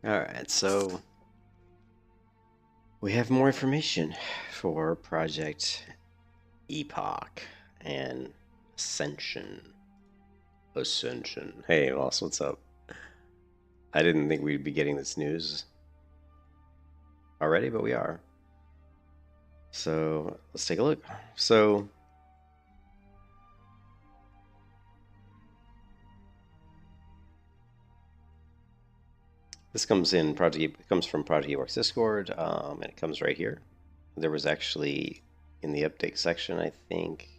Alright, so we have more information for Project Epoch and Ascension. Ascension. Hey, Moss, what's up? I didn't think we'd be getting this news already, but we are. So let's take a look. So this comes in Project. It comes from Project Epoch's Discord, and it comes right here. There was actually in the update section, I think.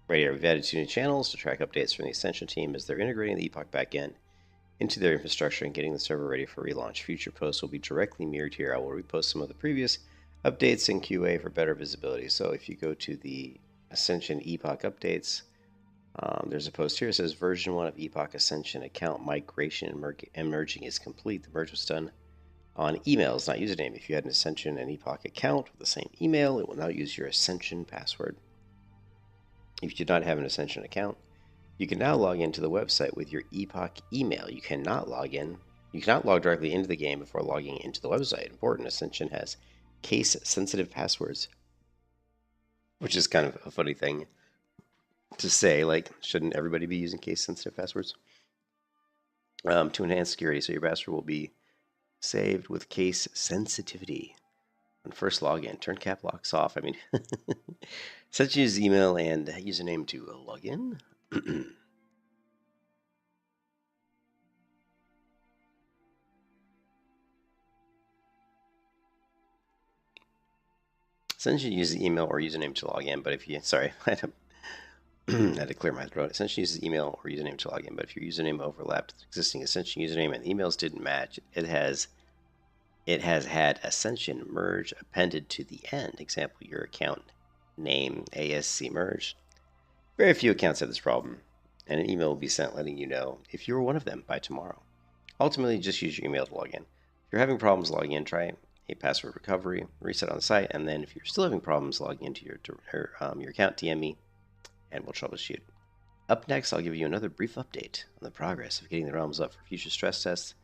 Right here, we've added 2 new channels to track updates from the Ascension team as they're integrating the Epoch backend into their infrastructure and getting the server ready for relaunch. Future posts will be directly mirrored here. I will repost some of the previous updates in QA for better visibility. So if you go to the Ascension Epoch updates, there's a post here that says version 1 of Epoch Ascension account migration and merging is complete. The merge was done on emails, not username. If you had an Ascension and Epoch account with the same email, it will now use your Ascension password. If you do not have an Ascension account, you can now log into the website with your Epoch email. You cannot log directly into the game before logging into the website. Important, Ascension has case-sensitive passwords, which is kind of a funny thing to say. Like, shouldn't everybody be using case-sensitive passwords? To enhance security, so your password will be saved with case sensitivity. On first login, turn cap locks off. I mean, set use email and username to log in. Essentially use the email or username to log in, but if you, sorry, I had to clear my throat. Essentially uses email or username to log in, but if your username overlapped with existing Ascension username and the emails didn't match, it has had Ascension merge appended to the end. Example, your account name ASC merge. Very few accounts have this problem, and an email will be sent letting you know if you're one of them by tomorrow. Ultimately, just use your email to log in. If you're having problems logging in, try a password recovery, reset on the site, and then if you're still having problems logging into your account, DM me, and we'll troubleshoot. Up next, I'll give you another brief update on the progress of getting the realms up for future stress tests,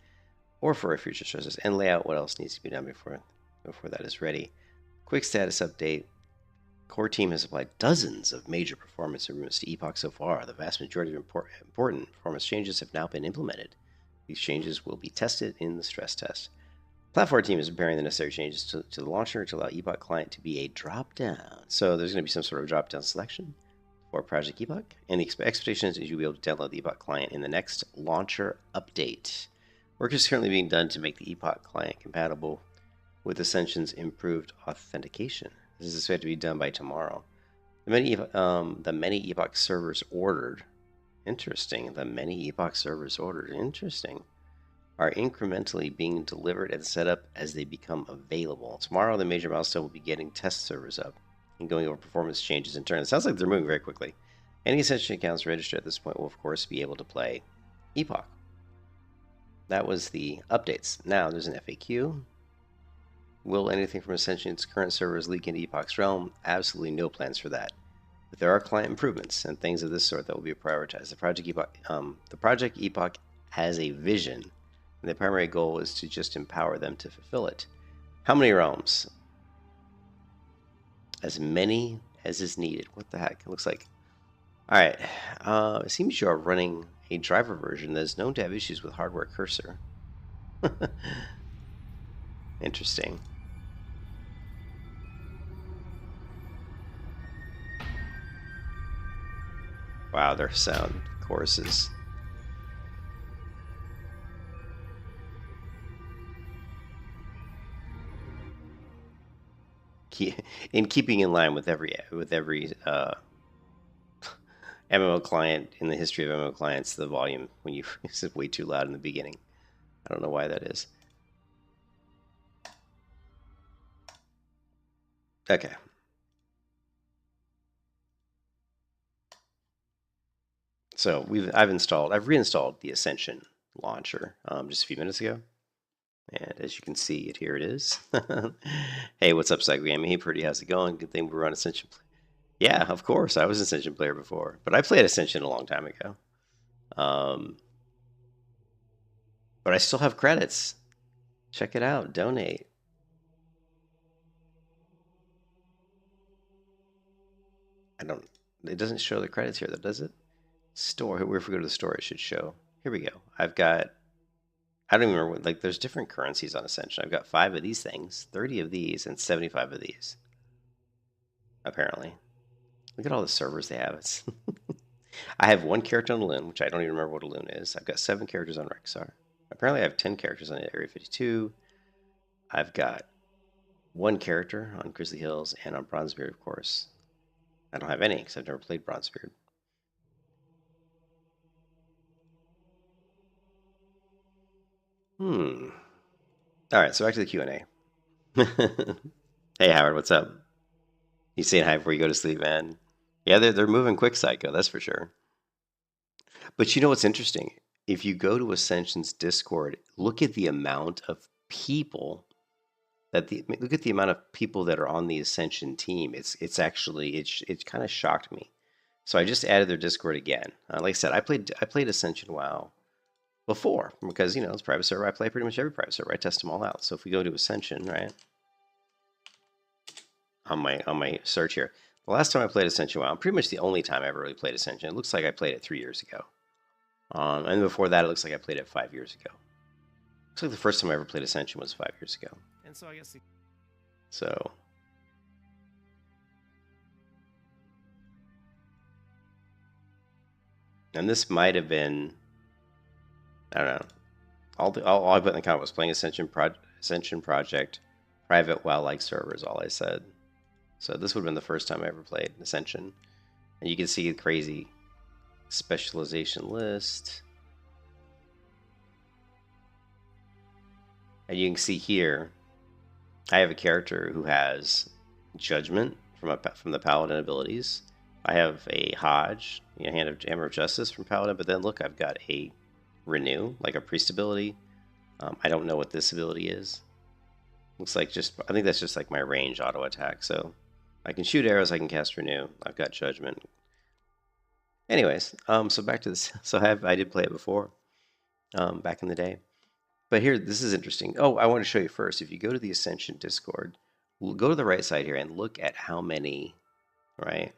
or for our future stress tests, and lay out what else needs to be done before that is ready. Quick status update. Core team has applied dozens of major performance improvements to Epoch so far. The vast majority of important performance changes have now been implemented. These changes will be tested in the stress test. Platform team is preparing the necessary changes to the launcher to allow Epoch client to be a drop-down. So there's going to be some sort of drop-down selection for Project Epoch, and the expectation is you'll be able to download the Epoch client in the next launcher update. Work is currently being done to make the Epoch client compatible with Ascension's improved authentication. This is expected to be done by tomorrow. The many Epoch servers ordered. Interesting. The many Epoch servers ordered. Interesting. Are incrementally being delivered and set up as they become available. Tomorrow, the major milestone will be getting test servers up and going over performance changes in turn. It sounds like they're moving very quickly. Any Ascension accounts registered at this point will, of course, be able to play Epoch. That was the updates. Now, there's an FAQ. Will anything from Ascension's current servers leak into Epoch's realm? Absolutely no plans for that. But there are client improvements and things of this sort that will be prioritized. The Project Epoch has a vision, and the primary goal is to just empower them to fulfill it. How many realms? As many as is needed. What the heck? It looks like. All right. It seems you are running a driver version that is known to have issues with hardware cursor. Interesting. Wow, their sound choruses. In keeping in line with every MMO client in the history of MMO clients, the volume when you is way too loud in the beginning. I don't know why that is. Okay. So I've reinstalled the Ascension launcher just a few minutes ago. And as you can see, here it is. Hey, what's up, Psycho? Hey, pretty, how's it going? Good thing we're on Ascension. Yeah, of course. I was an Ascension player before, but I played Ascension a long time ago. But I still have credits. Check it out. Donate. I don't. It doesn't show the credits here, though, does it? Store. If we go to the store, it should show. Here we go. I've got. I don't even remember. Like, there's different currencies on Ascension. I've got 5 of these things, 30 of these, and 75 of these. Apparently. Look at all the servers they have. It's I have 1 character on Loon, which I don't even remember what a Loon is. I've got 7 characters on Rexar. Apparently, I have 10 characters on Area 52. I've got 1 character on Grizzly Hills and on Bronzebeard, of course. I don't have any because I've never played Bronzebeard. All right, so back to the Q&A. Hey, Howard, what's up? You saying hi before you go to sleep, man? Yeah, they're moving quick, Psycho, that's for sure. But you know what's interesting? If you go to Ascension's Discord, look at the amount of people look at the amount of people that are on the Ascension team. It's actually it kind of shocked me. So I just added their Discord again. Like I said, I played Ascension WoW before because it's private server. I play pretty much every private server. I test them all out. So if we go to Ascension, right, on my search here, the last time I played Ascension WoW, pretty much the only time I ever really played Ascension. It looks like I played it 3 years ago. And before that, it looks like I played it 5 years ago. Looks like the first time I ever played Ascension was 5 years ago. And so I guess. So. And this might have been, I don't know. All I put in the comment was playing Ascension Project, private WoW-like servers. All I said. So this would have been the first time I ever played Ascension, and you can see the crazy specialization list. And you can see here, I have a character who has Judgment from the Paladin abilities. I have a Hodge, Hammer of Justice from Paladin, but then look, I've got a Renew, like a Priest ability. I don't know what this ability is. Looks like I think that's just like my range auto attack. So I can shoot arrows, I can cast Renew. I've got Judgment. Anyways, so back to this. So I did play it before, back in the day. But here, this is interesting. Oh, I want to show you first. If you go to the Ascension Discord, we'll go to the right side here and look at how many, right?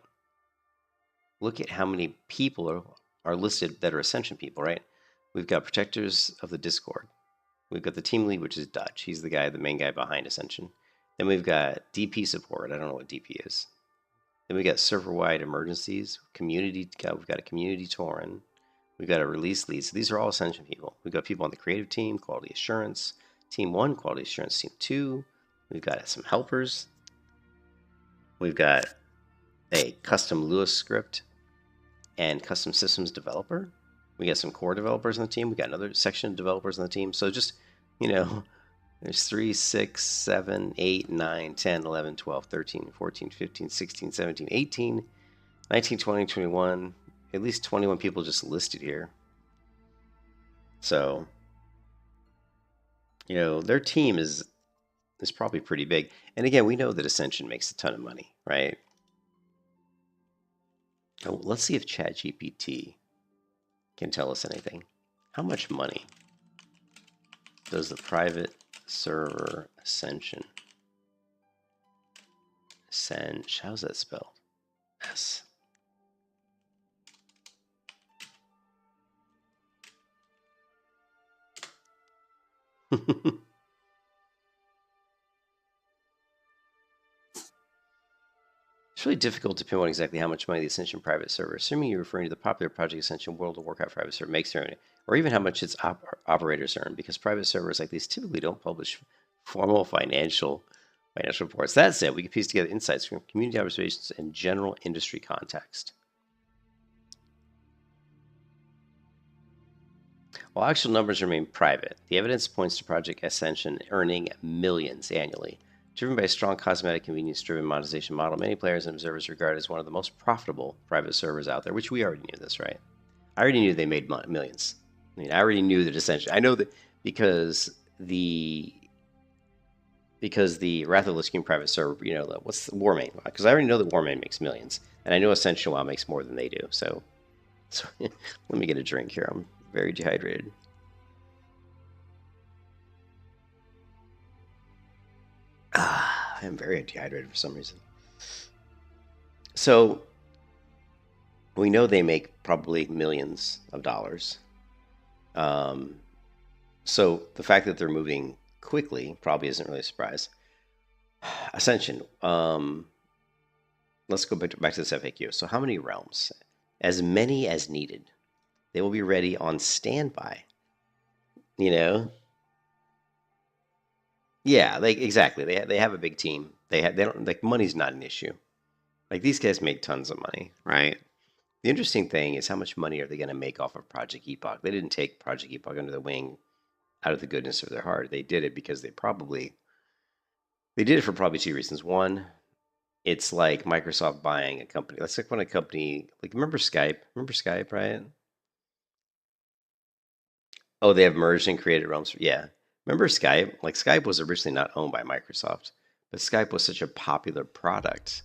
Look at how many people are listed that are Ascension people, right? We've got Protectors of the Discord. We've got the team lead, which is Dutch. He's the main guy behind Ascension. Then we've got DP support. I don't know what DP is. Then we got server-wide emergencies, community. We've got a community Tauren. We've got a release lead. So these are all Ascension people. We've got people on the creative team, quality assurance, team 1, quality assurance, team 2. We've got some helpers. We've got a custom Lewis script and custom systems developer. We got some core developers on the team. We got another section of developers on the team. So just, there's 3, 6, 7, 8, 9, 10, 11, 12, 13, 14, 15, 16, 17, 18, 19, 20, 21. At least 21 people just listed here. So, their team is probably pretty big. And again, we know that Ascension makes a ton of money, right? Oh, let's see if ChatGPT can tell us anything. How much money does the private server Ascension? How's that spelled? S. It's really difficult to pinpoint exactly how much money the Ascension private server, assuming you're referring to the popular Project Ascension World of Warcraft private server, makes revenue, or even how much its operators earn, because private servers like these typically don't publish formal financial reports. That said, we can piece together insights from community observations and general industry context. While actual numbers remain private, the evidence points to Project Ascension earning millions annually. Driven by a strong cosmetic convenience-driven monetization model, many players and observers regard it as one of the most profitable private servers out there, which we already knew this, right? I already knew they made millions. I already knew that Ascension. I know that because the Wrath of the Lich King private server, what's the Warmane? Because I already know that Warmane makes millions, and I know Ascension WoW makes more than they do. So let me get a drink here. I'm very dehydrated. I'm very dehydrated for some reason. So we know they make probably millions of dollars. Um, so the fact that they're moving quickly probably isn't really a surprise. Ascension. Let's go back to this FAQ. So how many realms? As many as needed. They will be ready on standby. You know? Yeah, like exactly. They have a big team. They don't like money's not an issue. Like these guys make tons of money, right? The interesting thing is how much money are they going to make off of Project Epoch? They didn't take Project Epoch under the wing out of the goodness of their heart. They did it because they did it for probably two reasons. One, it's like Microsoft buying a company. That's like when a company like remember Skype? Remember Skype, right? Oh, they have merged and created realms. Yeah. Remember Skype? Like Skype was originally not owned by Microsoft, but Skype was such a popular product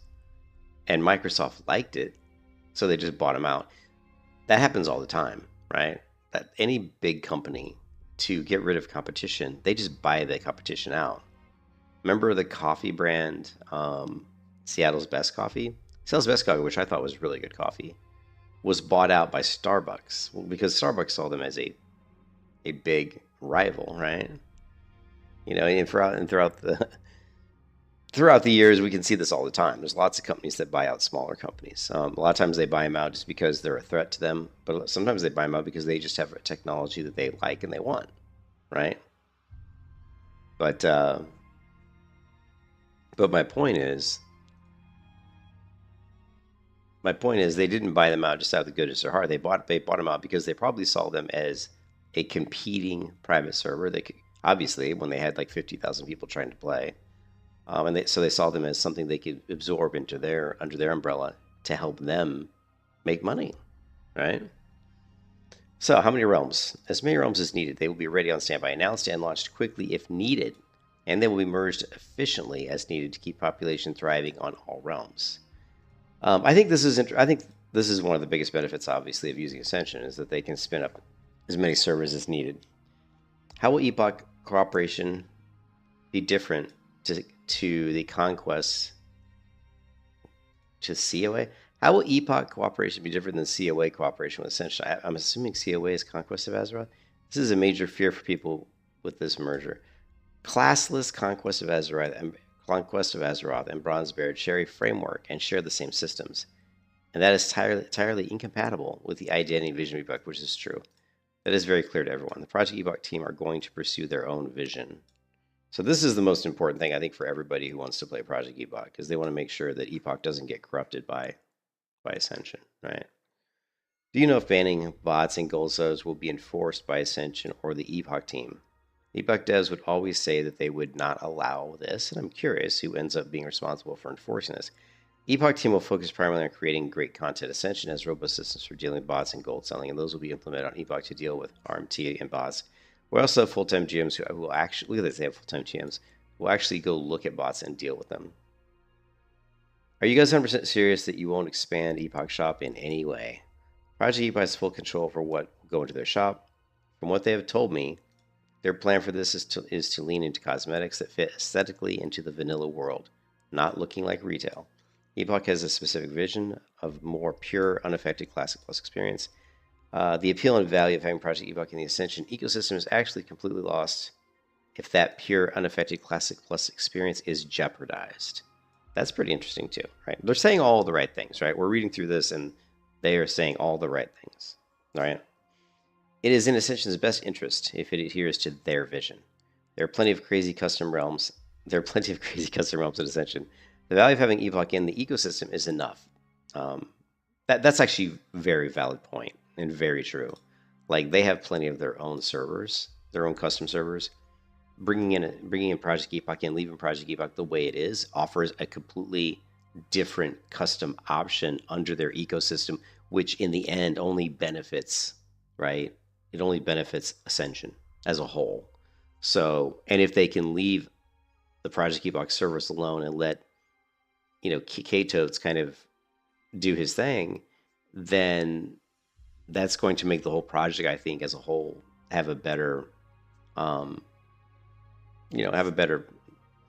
and Microsoft liked it, so they just bought them out. That happens all the time, right? That any big company to get rid of competition, they just buy the competition out. Remember the coffee brand, Seattle's Best Coffee? Seattle's Best Coffee, which I thought was really good coffee, was bought out by Starbucks because Starbucks saw them as a big rival, right? You know, and throughout the years, we can see this all the time. There's lots of companies that buy out smaller companies. A lot of times they buy them out just because they're a threat to them, but sometimes they buy them out because they just have a technology that they like and they want, right? But my point is, they didn't buy them out just out of the goodness of their heart. They bought them out because they probably saw them as a competing private server. They could, obviously, when they had like 50,000 people trying to play, so they saw them as something they could absorb into under their umbrella to help them make money, right? So how many realms? As many realms as needed. They will be ready on standby, announced and launched quickly if needed, and they will be merged efficiently as needed to keep population thriving on all realms. I think this is one of the biggest benefits, obviously, of using Ascension is that they can spin up as many servers as needed. How will Epoch cooperation be different to the conquest to COA? How will Epoch cooperation be different than COA cooperation with Ascension? I'm assuming COA is Conquest of Azeroth. This is a major fear for people with this merger. Classless Conquest of Azeroth and Bronzebeard share a framework and share the same systems, and that is entirely incompatible with the identity vision of Epoch, which is true. That is very clear to everyone. The Project Epoch team are going to pursue their own vision. So this is the most important thing, I think, for everybody who wants to play Project Epoch, because they want to make sure that Epoch doesn't get corrupted by Ascension, right? Do you know if banning bots and gold subs will be enforced by Ascension or the Epoch team? Epoch devs would always say that they would not allow this, and I'm curious who ends up being responsible for enforcing this. Epoch team will focus primarily on creating great content. Ascension has robust systems for dealing with bots and gold selling, and those will be implemented on Epoch to deal with RMT and bots. We also have full-time GMs who will actually, look at this, they have full-time GMs, who will actually go look at bots and deal with them. Are you guys 100% serious that you won't expand Epoch Shop in any way? Project Epoch has full control for what will go into their shop. From what they have told me, their plan for this is to lean into cosmetics that fit aesthetically into the vanilla world, not looking like retail. Epoch has a specific vision of more pure, unaffected Classic Plus experience. The appeal and value of having Project Epoch in the Ascension ecosystem is actually completely lost if that pure, unaffected Classic Plus experience is jeopardized. That's pretty interesting too, right? They're saying all the right things, right? We're reading through this and they are saying all the right things, all right? It is in Ascension's best interest if it adheres to their vision. There are plenty of crazy custom realms. There are plenty of crazy custom realms in Ascension. The value of having Epoch in the ecosystem is enough. That's actually a very valid point and very true. Like they have plenty of their own servers, their own custom servers. Bringing in Project Epoch and leaving Project Epoch the way it is offers a completely different custom option under their ecosystem, which in the end only benefits, right? It only benefits Ascension as a whole. So, and if they can leave the Project Epoch servers alone and let, K-Totes kind of do his thing, then that's going to make the whole project, I think, as a whole, have a better, have a better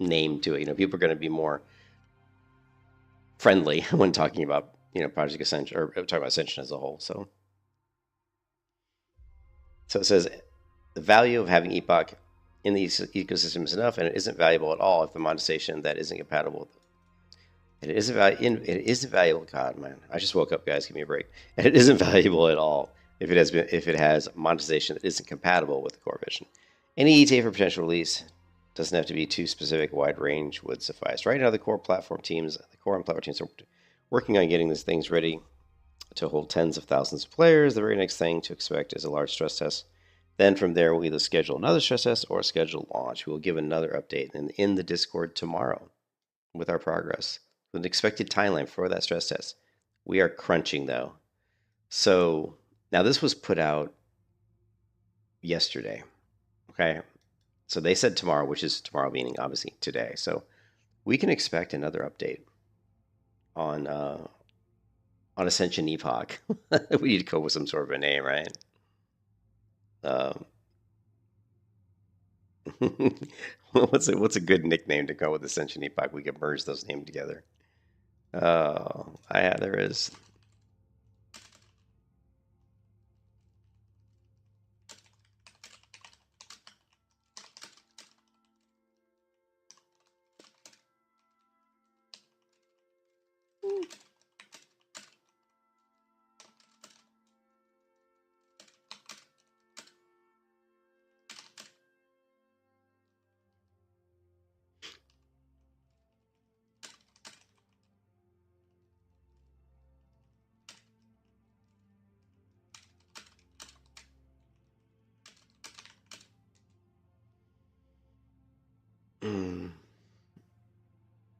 name to it. People are going to be more friendly when talking about Project Ascension or talking about Ascension as a whole. So it says the value of having Epoch in the ecosystem is enough, and it isn't valuable at all if the monetization that isn't compatible with it. It isn't valuable. God, man, I just woke up, guys. Give me a break. And it isn't valuable at all if it has monetization that isn't compatible with the core vision. Any ETA for potential release doesn't have to be too specific. A wide range would suffice. Right now, the core and platform teams are working on getting these things ready to hold tens of thousands of players. The very next thing to expect is a large stress test. Then from there, we'll either schedule another stress test or schedule launch. We will give another update in the Discord tomorrow with our progress, with an expected timeline for that stress test. We are crunching, though. So now this was put out yesterday. Okay. So they said tomorrow, which is tomorrow meaning obviously today. So we can expect another update on Ascension Epoch. We need to come up with some sort of a name, right? Um, what's a good nickname to go with Ascension Epoch? We could merge those names together. There is.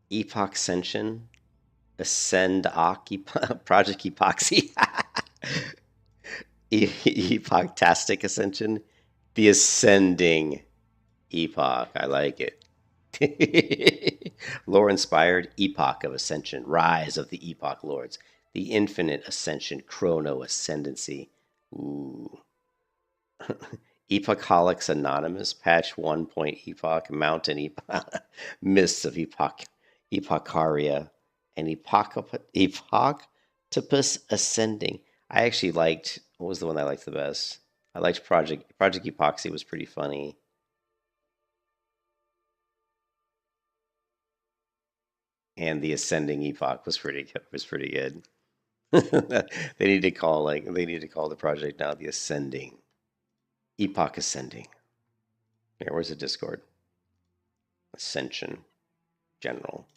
Epoch Ascension, Project Epoxy, Epochtastic Ascension, the Ascending Epoch. I like it. Lore inspired Epoch of Ascension, Rise of the Epoch Lords, the Infinite Ascension, Chrono Ascendancy. Ooh. Epochholics Anonymous, Patch 1. Epoch, Mountain Epoch, Mists of Epoch, Epocharia, and Epochtopus Ascending. I actually liked, what was the one I liked the best? I liked Project Epoxy was pretty funny. And the Ascending Epoch was pretty good. They need to call the project now the Ascending. Epoch Ascending. Here, where's the Discord? Ascension. General.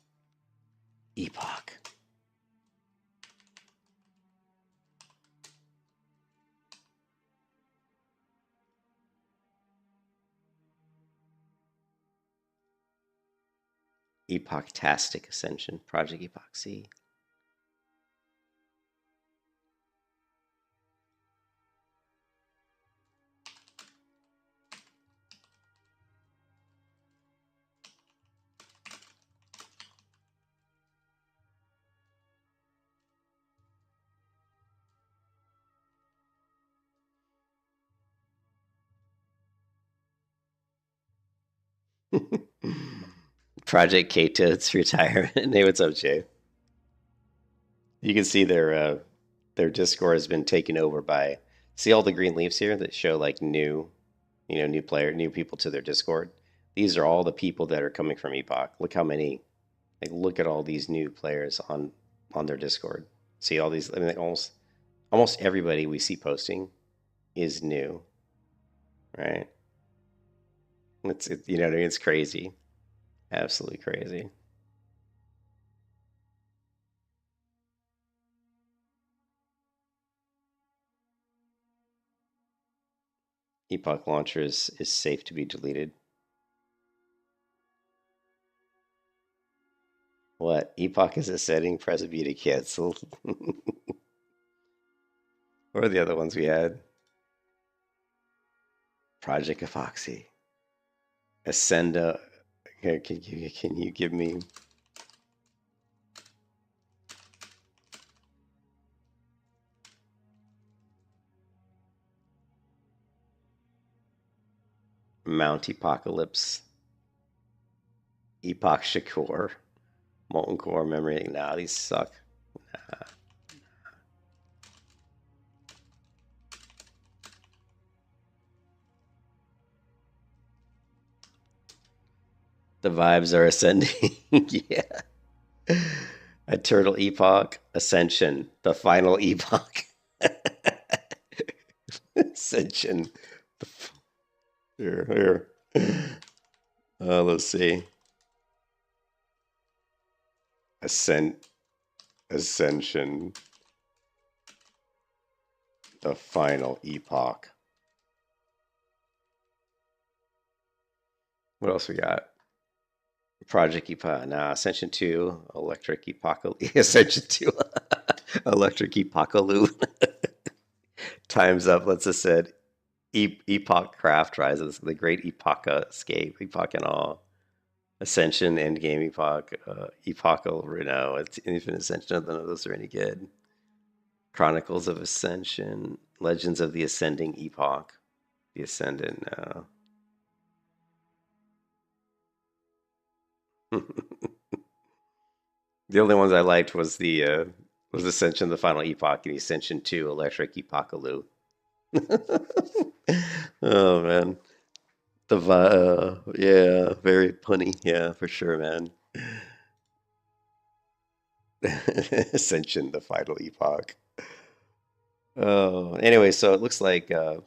Epoch. Epochtastic Ascension. Project Epoxy. Project K-Toad's retirement. Hey, what's up, Jay? You can see their Discord has been taken over by. See all the green leaves here that show like new new people to their Discord. These are all the people that are coming from Epoch. Look how many. Like, look at all these new players on their Discord. See all these. I mean, like almost everybody we see posting is new, right? You know what I mean? It's crazy, absolutely crazy. Epoch launcher is safe to be deleted. What? Epoch is a setting, press B to cancel. What are the other ones we had? Project Epoxy. Ascenda. Can you give me Mount Apocalypse? Epoch Shakur, Molten Core Memory. Nah, these suck. The vibes are ascending. Yeah. A turtle epoch, ascension, the final epoch. Ascension. Here, here. Let's see. Ascent, ascension, the final epoch. What else we got? Project Epoch. Nah, Ascension 2, Electric Epoch. Ascension 2, Electric Epochalu. Time's up. Let's have said Epoch Craft Rises, the great Epocha escape, Epoch and all. Ascension, Endgame Epoch, Epochal Reno, it's Infinite Ascension. None of those are any good. Chronicles of Ascension, Legends of the Ascending Epoch, the Ascendant. The only ones I liked was Ascension, the Final Epoch, and Ascension 2, Electric Epochalu. Oh man, yeah, very punny, yeah, for sure, man. Ascension, the Final Epoch. Oh, anyway, so it looks like, yeah,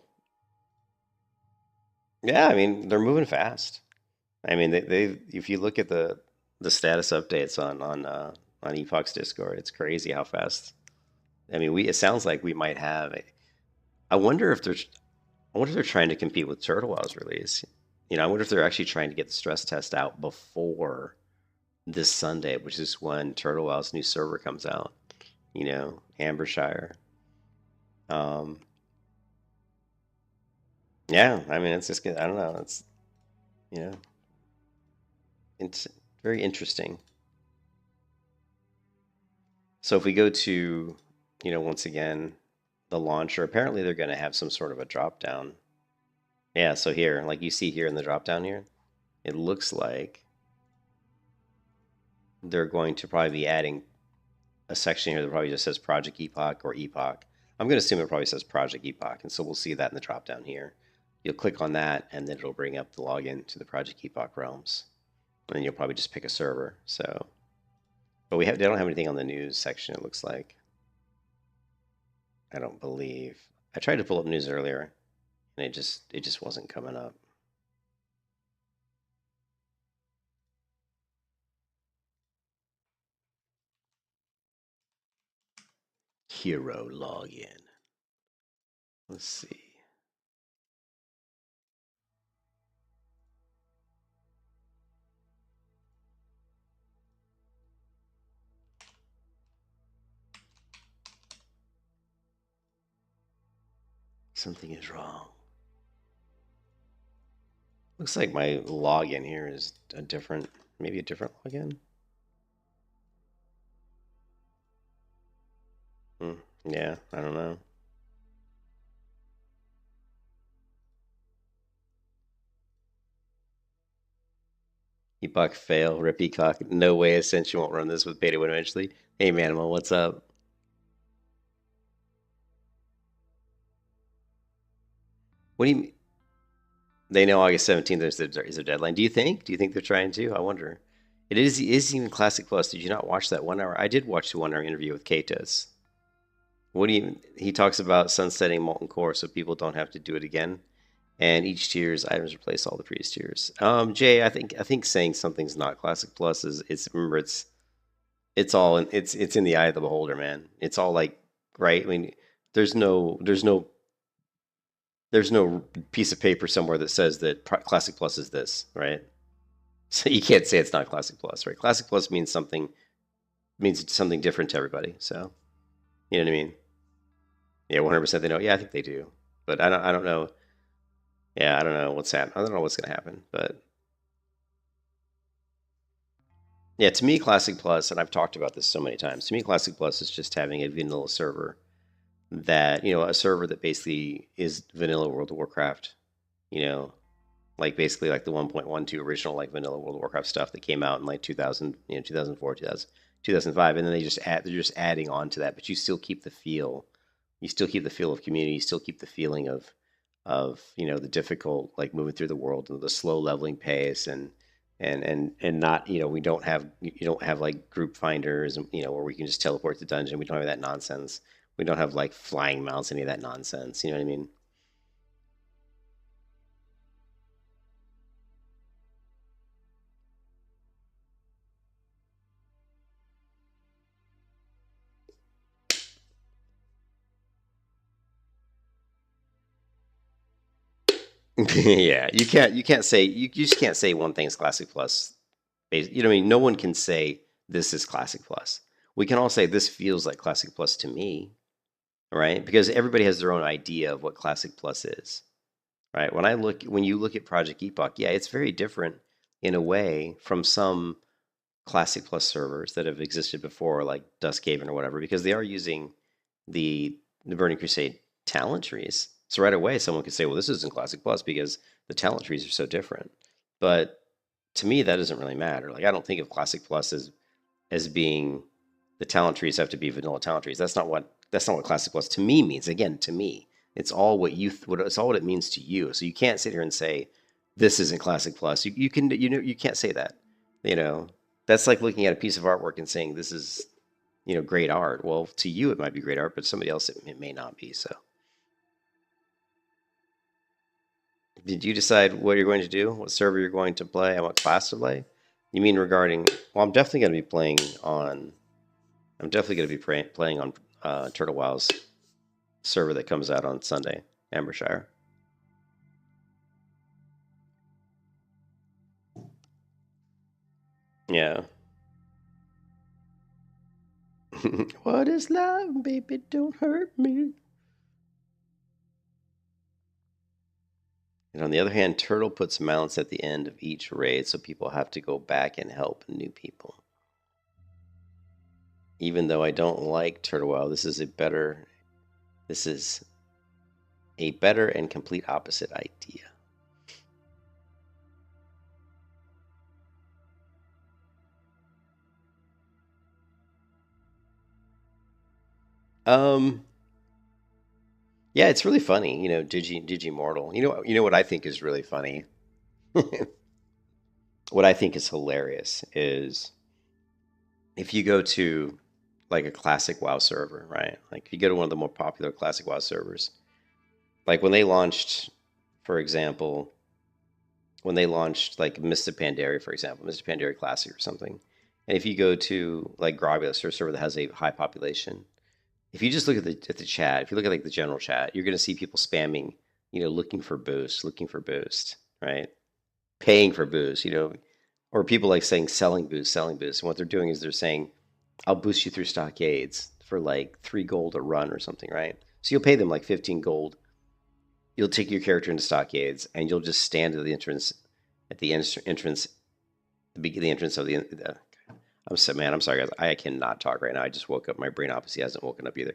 I mean, they're moving fast. I mean, if you look at the status updates on Epoch's Discord, it's crazy how fast. I mean, it sounds like we might have. I wonder if they're I wonder if they're trying to compete with Turtle Wow's release. I wonder if they're actually trying to get the stress test out before this Sunday, which is when Turtle Wow's new server comes out. Ambershire. Um, yeah, I mean, it's just I don't know. You know, it's very interesting. So if we go to, once again, the launcher, apparently they're going to have some sort of a drop down. Yeah, so here, like you see here in the drop down here, it looks like they're going to probably be adding a section here that probably just says Project Epoch or Epoch. I'm going to assume it probably says Project Epoch, and so we'll see that in the drop down here. You'll click on that, and then it'll bring up the login to the Project Epoch realms, and then you'll probably just pick a server. So, but they don't have anything on the news section. It looks like. I don't believe. I tried to pull up news earlier, and it just wasn't coming up. Hero login. Let's see. Something is wrong. Looks like my login here is maybe a different login. Yeah, I don't know. Epoch fail, rip Epoch. No way Ascension won't run this with beta win eventually. Hey Manimal, what's up? What do you mean? They know August 17th is a deadline. Do you think? Do you think they're trying to? I wonder. It is even Classic Plus. Did you not watch that 1 hour? I did watch the 1 hour interview with Katos. What do you? He talks about sunsetting Molten Core so people don't have to do it again, and each tier's items replace all the previous tiers. Jay, I think saying something's not Classic Plus is remember it's in the eye of the beholder, man. It's all like right. I mean, there's no there's no there's no piece of paper somewhere that says that Classic Plus is this, right? So you can't say it's not Classic Plus, right? Classic Plus means something different to everybody. So you know what I mean? Yeah, 100% they know. Yeah, I think they do, but I don't know. Yeah, I don't know what's happening. I don't know what's gonna happen, but yeah, to me, Classic Plus, and I've talked about this so many times. To me, Classic Plus is just having a vanilla server a server that basically is vanilla World of Warcraft, you know, like basically like the 1.12 original like vanilla World of Warcraft stuff that came out in like 2000, 2004, 2005, and then they're just adding on to that, but you still keep the feel, of community, you still keep the feeling of the difficult, like moving through the world and the slow leveling pace, and not, we don't have, you don't have like group finders, and where we can just teleport to dungeon. We don't have that nonsense. We don't have like flying mounts, any of that nonsense. You know what I mean? Yeah, you just can't say one thing is Classic Plus. You know what I mean? No one can say this is Classic Plus. We can all say this feels like Classic Plus to me, right? Because everybody has their own idea of what Classic Plus is, right? When you look at Project Epoch, yeah, it's very different in a way from some Classic Plus servers that have existed before, like Duskhaven or whatever, because they are using the Burning Crusade talent trees. So right away, someone could say, "Well, this isn't Classic Plus because the talent trees are so different." But to me, that doesn't really matter. Like, I don't think of Classic Plus as being the talent trees have to be vanilla talent trees. That's not what Classic Plus to me means. Again, to me, it's all it's all what it means to you. So you can't sit here and say this isn't Classic Plus. You can't say that. You know, that's like looking at a piece of artwork and saying this is great art. Well, to you it might be great art, but somebody else it may not be. So, did you decide what you're going to do, what server you're going to play, and what class to play? You mean regarding? Well, I'm definitely going to be playing on. I'm definitely going to be playing on Turtle Wow's server that comes out on Sunday, Ambershire. Yeah. What is love, baby? Don't hurt me. And on the other hand, Turtle puts mounts at the end of each raid, so people have to go back and help new people. Even though I don't like Turtle Wow, this is a better and complete opposite idea. Um, yeah, it's really funny, Digimortal. You know what I think is really funny? What I think is hilarious is if you go to like a classic WoW server, right? Like if you go to one of the more popular classic WoW servers, like when they launched, for example, when they launched like Mr. Pandaria, for example, Mr. Pandaria Classic or something, and if you go to like Grobulus or a server that has a high population, if you just look at the chat, if you look at like the general chat, you're going to see people spamming, looking for boost, right? Paying for boost, or people like saying selling boost, selling boost. And what they're doing is they're saying, I'll boost you through stockades for like 3 gold a run or something, right? So you'll pay them like 15 gold. You'll take your character into stockades and you'll just stand at the entrance, entrance, the entrance of the. I'm so man. I'm sorry, guys. I cannot talk right now. I just woke up. My brain obviously hasn't woken up either.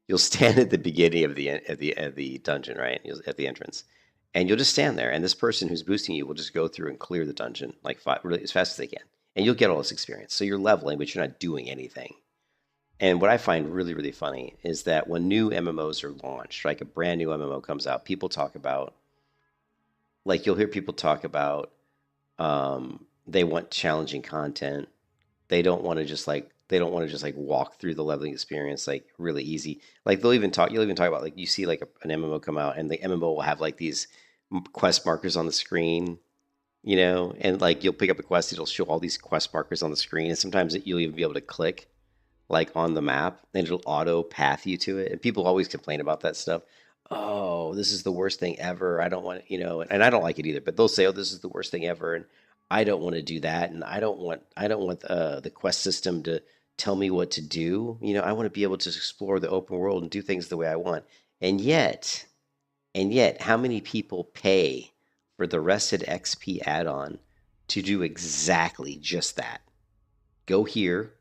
You'll stand at the beginning of the dungeon, right? At the entrance, and you'll just stand there. And this person who's boosting you will just go through and clear the dungeon like really as fast as they can, and you'll get all this experience. So you're leveling, but you're not doing anything. And what I find really, really funny is that when new MMOs are launched, like a brand new MMO comes out, people talk about, like, you'll hear people talk about, they want challenging content. They don't want to just like walk through the leveling experience like really easy. Like you'll even talk about like you see like an MMO come out and the MMO will have like these quest markers on the screen, and like you'll pick up a quest, it'll show all these quest markers on the screen, and sometimes you'll even be able to click like on the map and it'll auto path you to it. And people always complain about that stuff. Oh, this is the worst thing ever. I don't want, and I don't like it either, but they'll say, oh, this is the worst thing ever. And I don't want to do that. And I don't want the quest system to tell me what to do. I want to be able to explore the open world and do things the way I want. And yet, how many people pay for the Rested XP add-on to do exactly just that? Go here,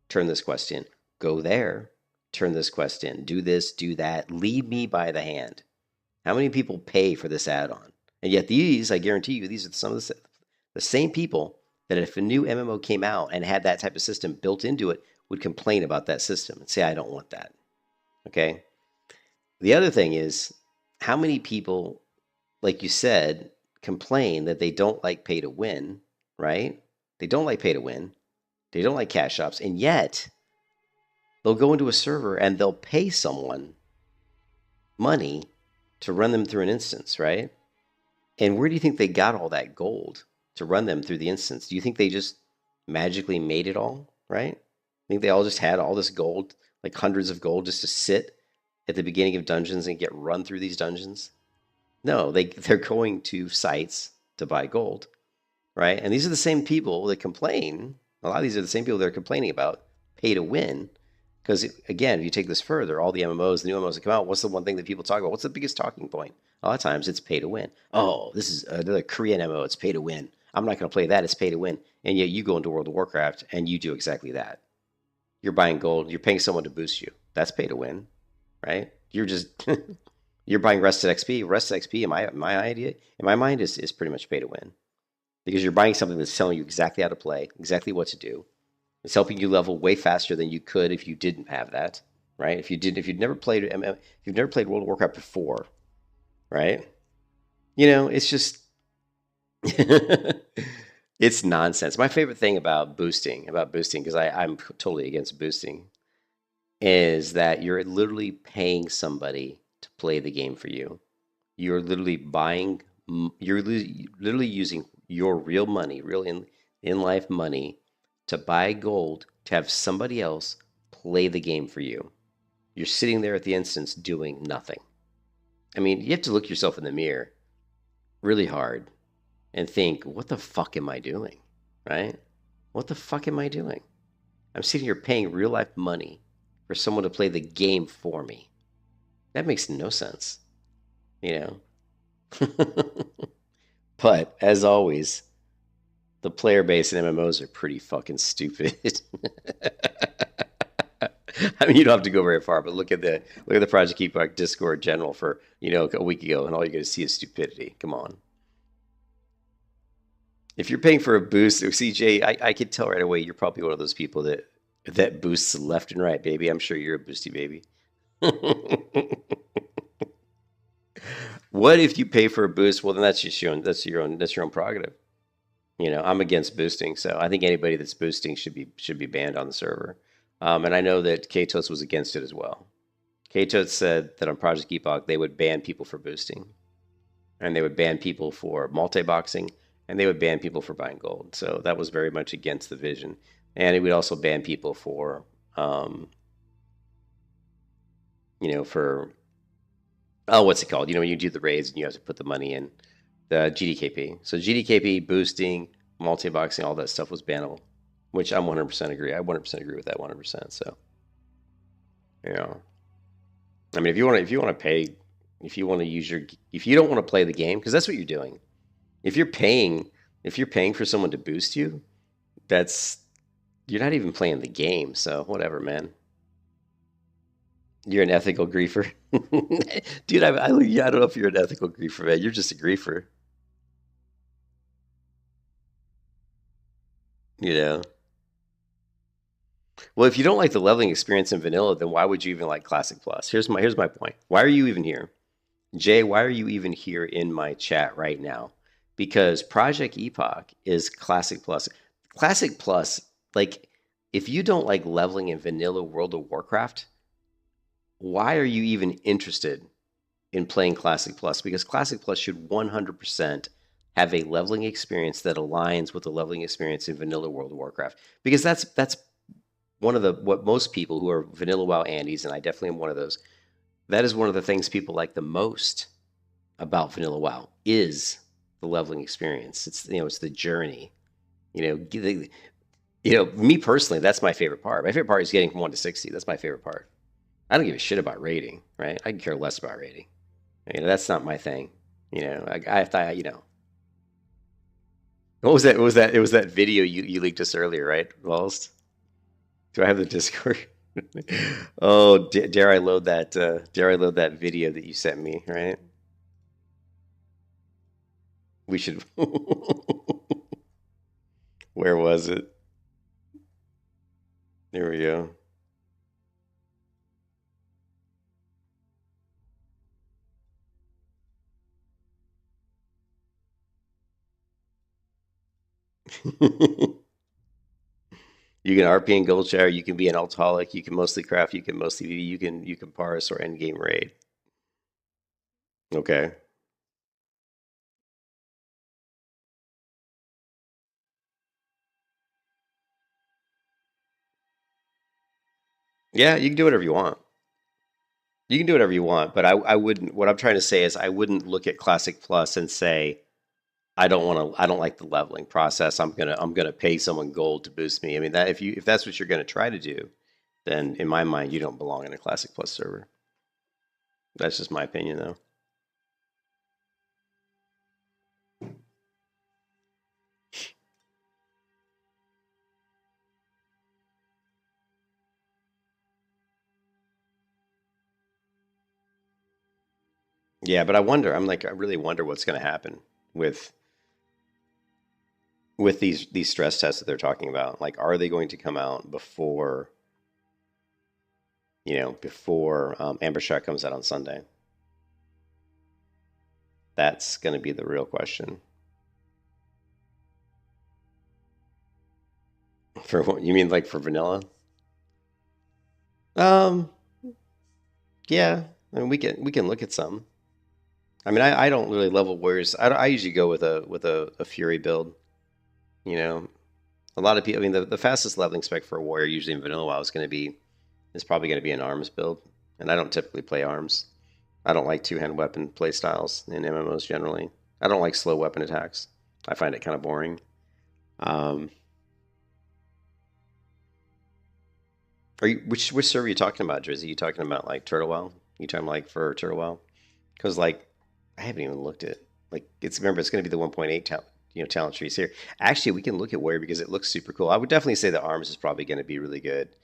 turn this quest in. Go there, turn this quest in. Do this, do that. Lead me by the hand. How many people pay for this add-on? And yet these, I guarantee you, these are some of the same people that if a new MMO came out and had that type of system built into it, would complain about that system and say, I don't want that. Okay. The other thing is, how many people, like you said, complain that they don't like pay to win, right? They don't like pay to win. They don't like cash shops. And yet, they'll go into a server and they'll pay someone money to run them through an instance, right? And where do you think they got all that gold to run them through the instance? Do you think they just magically made it all, right? I think they all just had all this gold, like hundreds of gold, just to sit at the beginning of dungeons and get run through these dungeons? No, they're going to sites to buy gold, right? And these are the same people that complain. A lot of these are the same people that are complaining about pay to win. Because again, if you take this further, all the MMOs, the new MMOs that come out, what's the one thing that people talk about? What's the biggest talking point? A lot of times it's pay to win. Oh, this is another Korean MMO. It's pay to win. I'm not going to play that. It's pay to win. And yet you go into World of Warcraft and you do exactly that. You're buying gold. You're paying someone to boost you. That's pay to win, right? You're just you're buying rested XP. Rested XP, in my idea, in my mind, is pretty much pay to win, because you're buying something that's telling you exactly how to play, exactly what to do. It's helping you level way faster than you could if you didn't have that, right? If you've never played World of Warcraft before, right? You know, it's just it's nonsense. My favorite thing about boosting, because I'm totally against boosting, is that you're literally paying somebody to play the game for you. You're literally literally using your real money, real in life money, to buy gold to have somebody else play the game for you. You're sitting there at the instance doing nothing. I mean, you have to look yourself in the mirror really hard and think, what the fuck am I doing? Right? What the fuck am I doing? I'm sitting here paying real life money for someone to play the game for me. That makes no sense, you know? But as always, the player base in MMOs are pretty fucking stupid. I mean, you don't have to go very far, but look at the Project Epoch Discord general for, a week ago, and all you're going to see is stupidity. Come on. If you're paying for a boost, CJ, I could tell right away you're probably one of those people that boosts left and right, baby. I'm sure you're a boosty baby. What if you pay for a boost? Well, then that's just your own prerogative. I'm against boosting, so I think anybody that's boosting should be banned on the server. And I know that Katos was against it as well. Katos said that on Project Epoch they would ban people for boosting, and they would ban people for multi-boxing, and they would ban people for buying gold. So that was very much against the vision. And it would also ban people for, what's it called? When you do the raids and you have to put the money in, the GDKP. So GDKP, boosting, multi-boxing, all that stuff was bannable, which I'm 100% agree. I 100% agree with that 100%. So, I mean, if you want to pay, if you don't want to play the game, because that's what you're doing. If you're paying for someone to boost you, you're not even playing the game. So whatever, man. You're an ethical griefer. Dude, I don't know if you're an ethical griefer, man. You're just a griefer. Well, if you don't like the leveling experience in vanilla, then why would you even like Classic Plus? Here's my point. Why are you even here? Jay, why are you even here in my chat right now? Because Project Epoch is Classic Plus. Classic Plus, like, if you don't like leveling in vanilla World of Warcraft, why are you even interested in playing Classic Plus? Because Classic Plus should 100% have a leveling experience that aligns with the leveling experience in vanilla World of Warcraft. Because that's one of what most people who are vanilla WoW Andes, and I definitely am one of those, that is one of the things people like the most about vanilla WoW is the leveling experience. It's it's the journey. Me personally, that's my favorite part. My favorite part is getting from 1 to 60. That's my favorite part. I don't give a shit about rating, right? I can care less about rating. That's not my thing. I thought, What was that? It was that video you leaked us earlier, right, Walls? Do I have the Discord? Oh, dare I load that? Dare I load that video that you sent me? Right? We should. Where was it? There we go. You can RP in Gold Shire, you can be an Altaholic, you can mostly craft, you can mostly VV, you can parse or end game raid. Okay. Yeah, you can do whatever you want. You can do whatever you want, but I wouldn't. What I'm trying to say is, I wouldn't look at Classic Plus and say, I don't want to. I don't like the leveling process. I'm gonna pay someone gold to boost me. I mean, that if that's what you're gonna try to do, then in my mind, you don't belong in a Classic Plus server. That's just my opinion, though. Yeah, but I wonder. I'm like, I really wonder what's going to happen with these stress tests that they're talking about. Like, are they going to come out before Amber Shot comes out on Sunday? That's going to be the real question. For what you mean, like for vanilla? Um, yeah. I mean, we can look at some. I mean, I don't really level warriors. I usually go with a fury build. You know, a lot of people. I mean, the fastest leveling spec for a warrior usually in vanilla WoW is probably going to be an arms build, and I don't typically play arms. I don't like two-hand weapon play styles in MMOs generally. I don't like slow weapon attacks. I find it kind of boring. Um, which server are you talking about, Drizzy? You talking about like Turtle WoW? You talking like for Turtle WoW? Because like I haven't even looked at like it's going to be the 1.8 talent trees here. Actually, we can look at where because it looks super cool. I would definitely say the arms is probably going to be really good,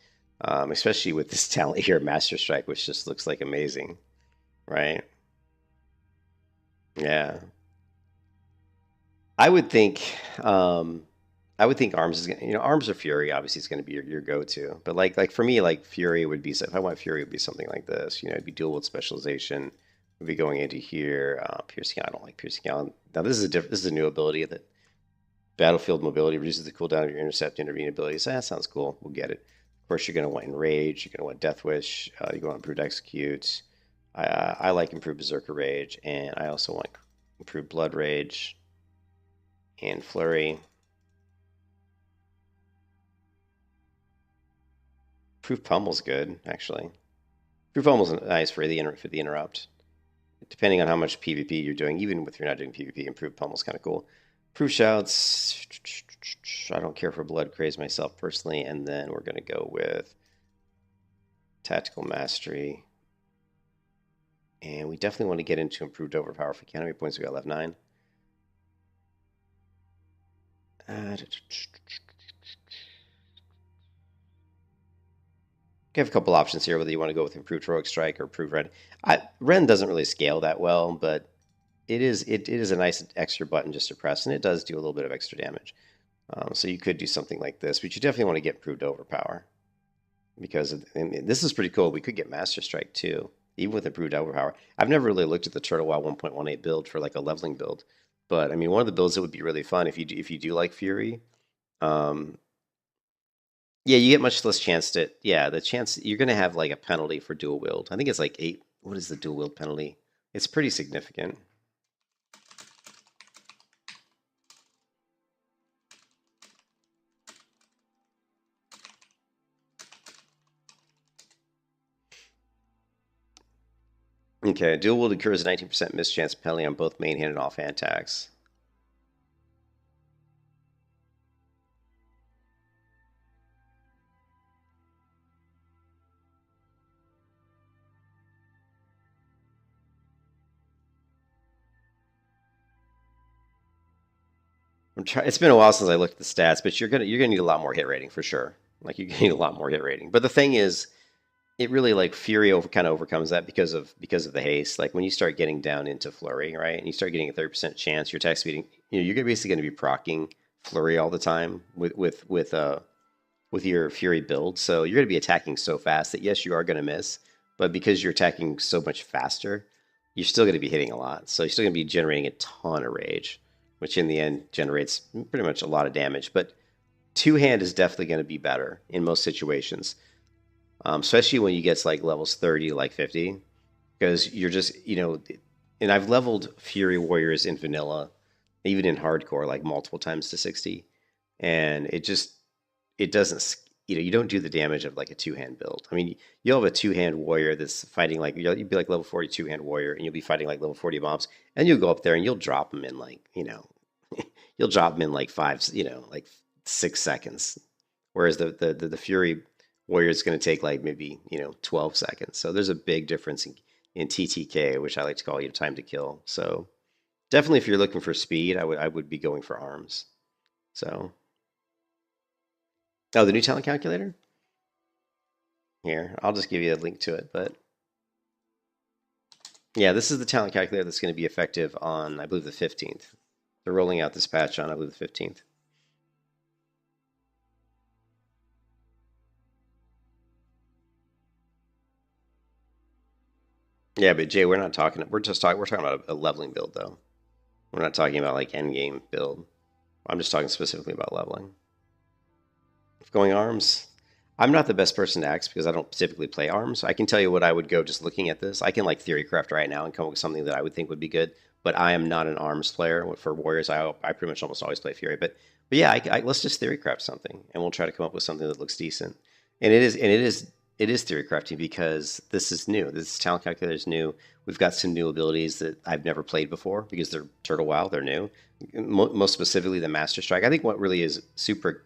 especially with this talent here, Master Strike, which just looks like amazing, right? Yeah, I would think. I would think arms is arms or fury obviously is going to be your go-to. But like for me, like fury would be if I want fury, it would be something like this. It'd be dual with specialization. Would be going into here. Piercing. I don't like piercing out. Now this is a new ability that battlefield mobility reduces the cooldown of your intercept intervene ability. So that sounds cool. We'll get it. Of course, you're going to want enrage. You're going to want death wish. You're going to want improved execute. I like improved berserker rage, and I also want improved blood rage and flurry. Proof Pummel's good, actually. Proof Pummel's nice for the interrupt. Depending on how much PvP you're doing, even if you're not doing PvP, Improved Pummel's kind of cool. Proof Shouts, I don't care for Blood Craze myself personally, and then we're going to go with Tactical Mastery. And we definitely want to get into Improved Overpower for How many points we got left? 9. You have a couple options here, whether you want to go with Improved Heroic Strike or Improved Ren. Ren doesn't really scale that well, but it is a nice extra button just to press, and it does do a little bit of extra damage. So you could do something like this, but you definitely want to get Improved Overpower because this is pretty cool. We could get Master Strike too, even with Improved Overpower. I've never really looked at the Turtle WoW 1.18 build for like a leveling build, but I mean one of the builds that would be really fun if you do like Fury. Um, yeah, you get much less chance to. Yeah, the chance you're going to have like a penalty for dual wield. I think it's like 8. What is the dual wield penalty? It's pretty significant. Okay, dual wield occurs a 19% mischance penalty on both main hand and offhand attacks. It's been a while since I looked at the stats, but you're gonna need a lot more hit rating for sure. Like you're gonna need a lot more hit rating. But the thing is, it really like Fury kind of overcomes that because of the haste. Like when you start getting down into Flurry, right, and you start getting a 30% chance, your attack speeding, you're basically going to be proccing Flurry all the time with your Fury build. So you're going to be attacking so fast that yes, you are going to miss, but because you're attacking so much faster, you're still going to be hitting a lot. So you're still going to be generating a ton of rage, which in the end generates pretty much a lot of damage. But two hand is definitely going to be better in most situations, especially when you get to like levels 30 to like 50, because you're just, and I've leveled Fury Warriors in vanilla, even in hardcore, like multiple times to 60, and it doesn't, you don't do the damage of like a two-hand build. I mean, you'll have a two-hand warrior that's fighting like, you'd be like level 40 two-hand warrior, and you'll be fighting like level 40 mobs, and you'll go up there and you'll drop them in like, you'll drop them in like like 6 seconds. Whereas the Fury warrior is going to take like maybe, 12 seconds. So there's a big difference in TTK, which I like to call time to kill. So definitely if you're looking for speed, I would be going for arms. So, oh, the new talent calculator? Here, I'll just give you a link to it. But yeah, this is the talent calculator that's going to be effective on, I believe, the 15th. They're rolling out this patch on, I believe, the 15th. Yeah, but Jay, we're not talking. We're talking about a leveling build, though. We're not talking about like end game build. I'm just talking specifically about leveling. Going arms, I'm not the best person to ask because I don't typically play arms. I can tell you what I would go just looking at this. I can like theorycraft right now and come up with something that I would think would be good, but I am not an arms player. For warriors, I pretty much almost always play fury. But yeah, let's just theorycraft something and we'll try to come up with something that looks decent. And it is theory crafting because this is new. This talent calculator is new. We've got some new abilities that I've never played before because they're Turtle WoW. They're new. Most specifically, the Master Strike. I think what really is super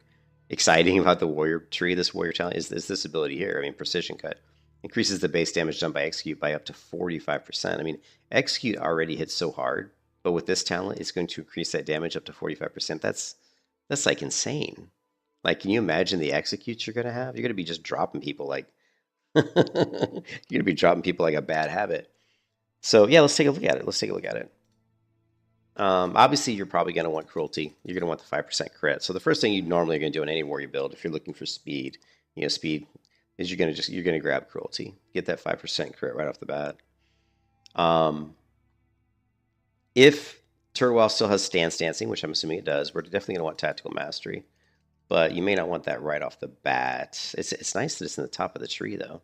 exciting about the Warrior tree, this Warrior talent, is this ability here. I mean, Precision Cut increases the base damage done by Execute by up to 45%. I mean, Execute already hits so hard, but with this talent, it's going to increase that damage up to 45%. That's like insane. Like, can you imagine the executes you're gonna have? You're gonna be just dropping people like you're gonna be dropping people like a bad habit. So yeah, let's take a look at it. Let's take a look at it. Obviously, you're probably gonna want cruelty. You're gonna want the 5% crit. So the first thing you normally are gonna do in any warrior build, if you're looking for speed, speed is you're gonna grab cruelty, get that 5% crit right off the bat. If Turtle still has stance dancing, which I'm assuming it does, we're definitely gonna want tactical mastery. But you may not want that right off the bat. It's nice that it's in the top of the tree, though,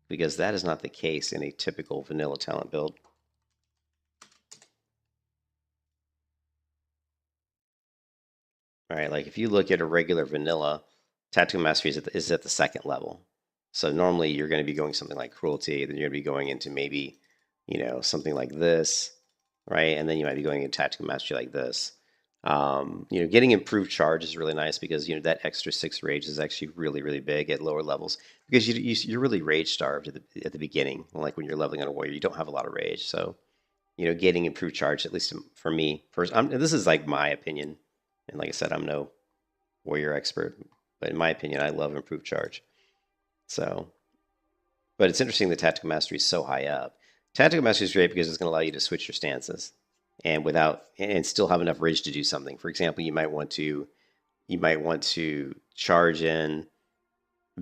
because that is not the case in a typical vanilla talent build. All right, like if you look at a regular vanilla, Tactical Mastery is at the second level. So normally you're going to be going something like Cruelty, then you're going to be going into maybe, something like this, right? And then you might be going into Tactical Mastery like this. Getting improved charge is really nice because that extra 6 rage is actually really, really big at lower levels because you're really rage starved at the beginning. Like when you're leveling on a warrior, you don't have a lot of rage. So, getting improved charge, at least for me, first, this is like my opinion, and like I said, I'm no warrior expert, but in my opinion, I love improved charge. So, but it's interesting that tactical mastery is so high up. Tactical mastery is great because it's going to allow you to switch your stances and still have enough rage to do something. For example, you might want to charge in,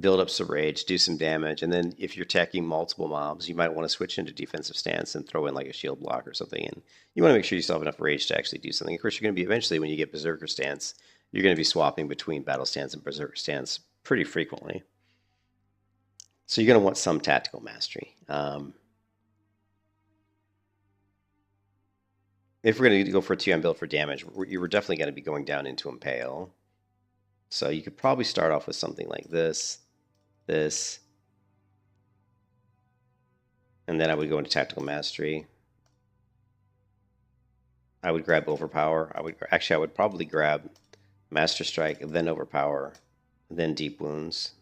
build up some rage, do some damage, and then if you're attacking multiple mobs, you might want to switch into defensive stance and throw in like a shield block or something. And you want to make sure you still have enough rage to actually do something. Of course, you're going to be eventually when you get berserker stance, you're going to be swapping between battle stance and berserker stance pretty frequently. So you're going to want some tactical mastery. If we're going to go for a 2M build for damage, we're definitely going to be going down into Impale. So you could probably start off with something like this, and then I would go into Tactical Mastery. I would grab Overpower. I would probably grab Master Strike, then Overpower, then Deep Wounds.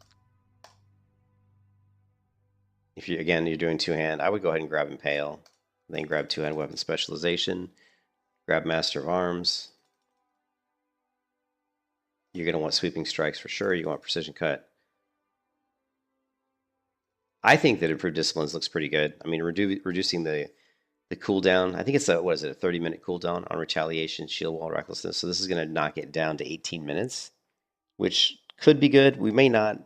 If you're doing two-hand, I would go ahead and grab Impale, then grab two-hand weapon specialization, grab Master of Arms. You're going to want sweeping strikes for sure. You want precision cut. I think that improved disciplines looks pretty good. I mean, reducing the cooldown. I think it's a what is it, a 30-minute cooldown on retaliation, shield wall, recklessness. So this is going to knock it down to 18 minutes, which could be good. We may not.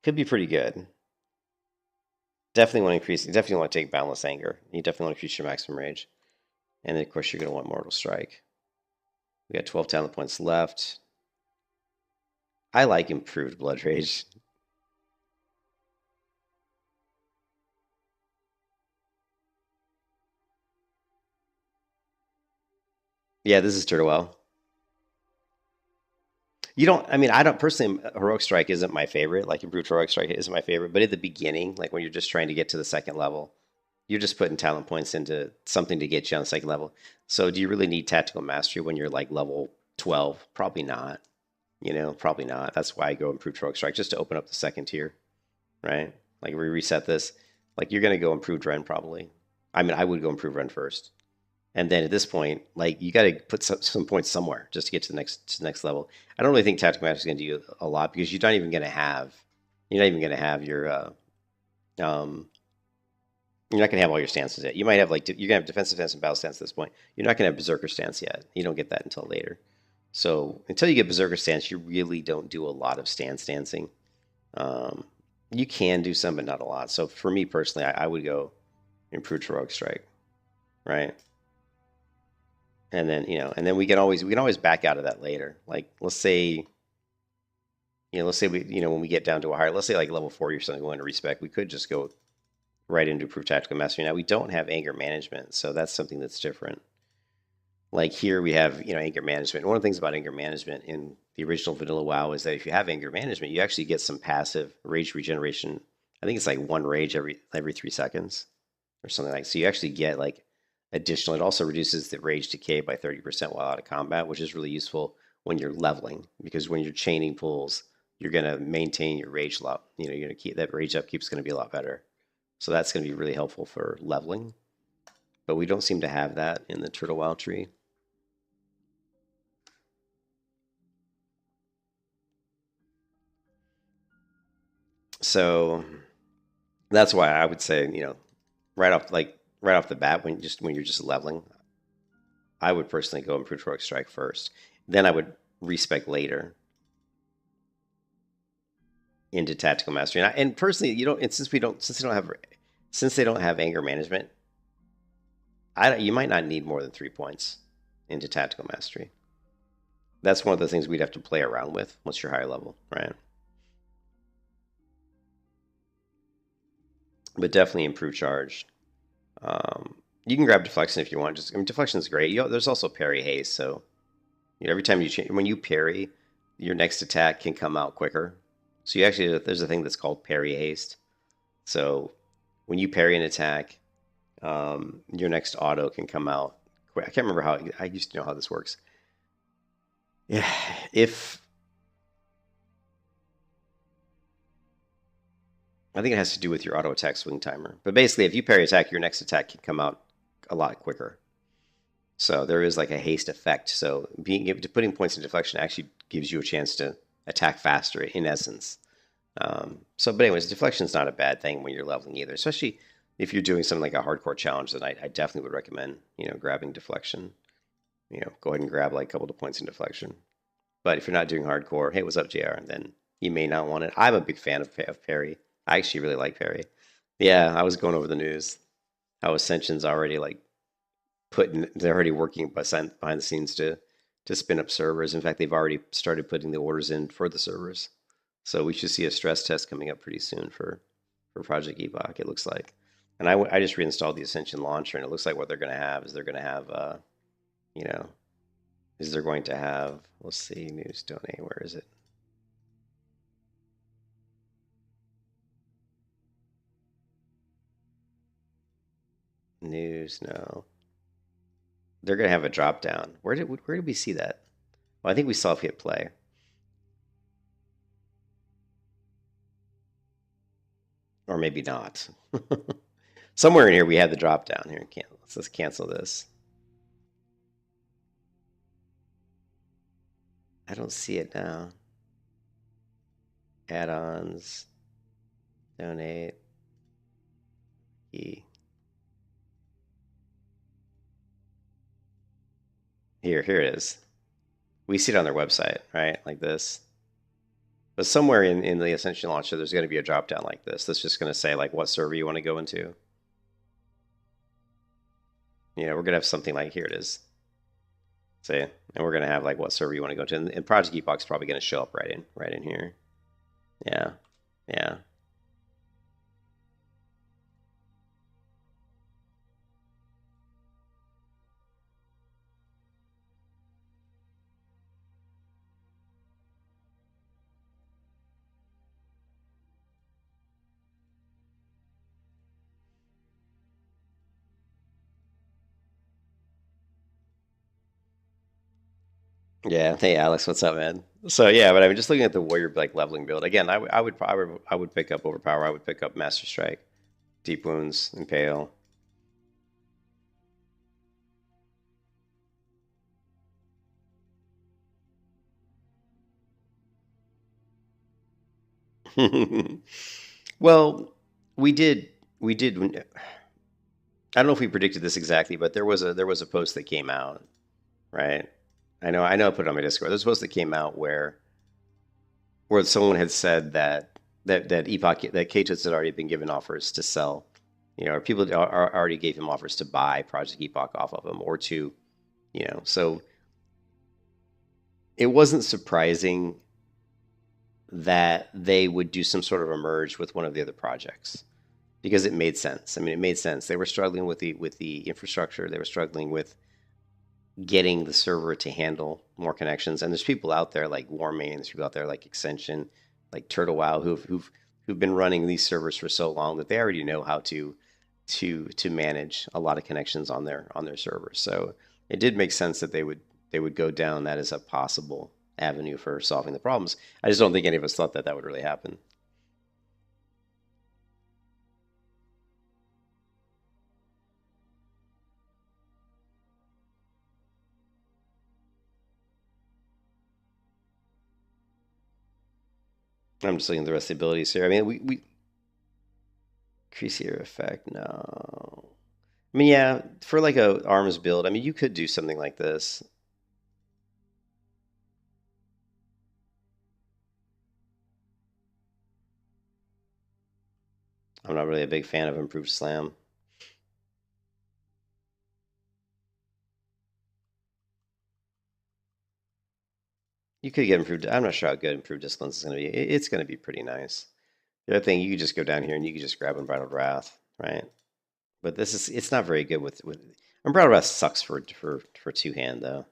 Could be pretty good. Definitely want to increase. You definitely want to take boundless anger. You definitely want to increase your maximum rage, and then of course you're going to want mortal strike. We got 12 talent points left. I like improved blood rage. Yeah, this is Turtle Well. You don't, I mean, I don't personally, Heroic Strike isn't my favorite. Like, improved Heroic Strike isn't my favorite. But at the beginning, like when you're just trying to get to the second level, you're just putting talent points into something to get you on the second level. So, do you really need Tactical Mastery when you're like level 12? Probably not. Probably not. That's why I go improved Heroic Strike, just to open up the second tier, right? Like, we reset this. Like, you're going to go improved Ren probably. I mean, I would go improved Ren first. And then at this point, like you got to put some points somewhere just to get to the next level. I don't really think Tactical Mastery is going to do a lot because you're not even going to have um, you're not going to have all your stances yet. You might have like you're going to have defensive stance and battle stance at this point. You're not going to have Berserker stance yet. You don't get that until later. So until you get Berserker stance, you really don't do a lot of stance dancing. Um, you can do some, but not a lot. So for me personally, I would go improved Heroic Strike, right? And then and then we can always back out of that later. Like let's say we when we get down to a higher, let's say like level 40 or something, going to respec, we could just go right into improved tactical mastery. Now we don't have anger management, so that's something that's different. Like here we have anger management. One of the things about anger management in the original vanilla WoW is that if you have anger management, you actually get some passive rage regeneration. I think it's like one rage every 3 seconds or something like. So you actually get like additional. It also reduces the rage decay by 30% while out of combat, which is really useful when you're leveling because when you're chaining pulls, you're going to maintain your rage a lot. You're going to keep that rage upkeep is going to be a lot better. So that's going to be really helpful for leveling. But we don't seem to have that in the Turtle Wild tree. So that's why I would say, right off the bat, when you're just leveling, I would personally go improved heroic strike first. Then I would respec later into tactical mastery. And personally, since they don't have anger management, you might not need more than 3 points into tactical mastery. That's one of the things we'd have to play around with once you're higher level, right? But definitely improve charge. You can grab deflection if you want. Deflection is great. There's also parry haste, so every time when you parry, your next attack can come out quicker. So there's a thing that's called parry haste. So when you parry an attack, your next auto can come out quick. I can't remember how. I used to know how this works. Yeah, if I think it has to do with your auto attack swing timer. But basically, if you parry attack, your next attack can come out a lot quicker. So there is like a haste effect. So putting points in deflection actually gives you a chance to attack faster in essence. But anyways, deflection is not a bad thing when you're leveling either, especially if you're doing something like a hardcore challenge. Then I definitely would recommend grabbing deflection. Go ahead and grab like a couple of points in deflection. But if you're not doing hardcore, hey, what's up, JR? Then you may not want it. I'm a big fan of parry. I actually really like parry. Yeah, I was going over the news how Ascension's already they're already working behind the scenes to spin up servers. In fact, they've already started putting the orders in for the servers. So we should see a stress test coming up pretty soon for Project Epoch, it looks like. And I just reinstalled the Ascension launcher, and it looks like what they're going to have is they're going to have, let's see, news donate, where is it? News, no. They're going to have a drop down. Where did we see that? Well, I think we saw if hit play. Or maybe not. Somewhere in here we had the drop down here. Let's cancel this. I don't see it now. Add-ons. Donate. Here it is. We see it on their website, right? Like this. But somewhere in the Ascension launcher, there's going to be a drop down like this. That's just going to say like what server you want to go into. You know, we're going to have something like here it is. Say, and we're going to have like what server you want to go to. And Project Epoch is probably going to show up right in here. Yeah, yeah. Yeah. Hey, Alex, what's up, man? So yeah, but I mean, just looking at the warrior like leveling build again, I would pick up overpower. I would pick up master strike, deep wounds, impale. Well, we did we did. I don't know if we predicted this exactly, but there was a post that came out, right? I know I put it on my Discord. There's a post that came out where someone had said that Epoch that Kato's had already been given offers to sell, or people already gave him offers to buy Project Epoch off of him or to, so it wasn't surprising that they would do some sort of a merge with one of the other projects because it made sense. I mean, it made sense. They were struggling with the infrastructure. They were struggling with getting the server to handle more connections. And there's people out there like Warmane, there's people out there like Extension, like Turtle WoW, who've been running these servers for so long that they already know how to manage a lot of connections on their servers. So it did make sense that they would go down that as a possible avenue for solving the problems. I just don't think any of us thought that that would really happen. I'm just looking at the rest of the abilities here. I mean, we increase your effect. No, I mean, yeah, for like a arms build, I mean, you could do something like this. I'm not really a big fan of improved slam. You could get improved. I'm not sure how good improved disciplines is going to be. It's going to be pretty nice. The other thing, you could just go down here and you could just grab Unbridled Wrath, right? But it's not very good with Unbridled Wrath sucks for two hand though.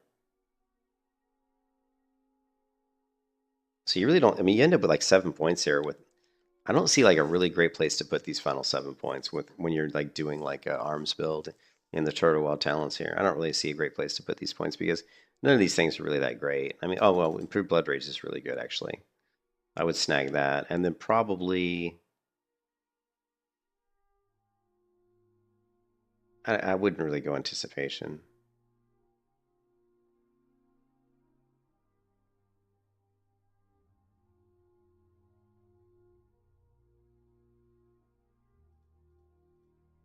So you really don't. I mean, you end up with like 7 points here. With I don't see like a really great place to put these final 7 points with when you're like doing like a arms build in the Turtle Wild Talents here. I don't really see a great place to put these points because none of these things are really that great. I mean, oh well, improved blood rage is really good actually. I would snag that, and then probably I wouldn't really go anticipation.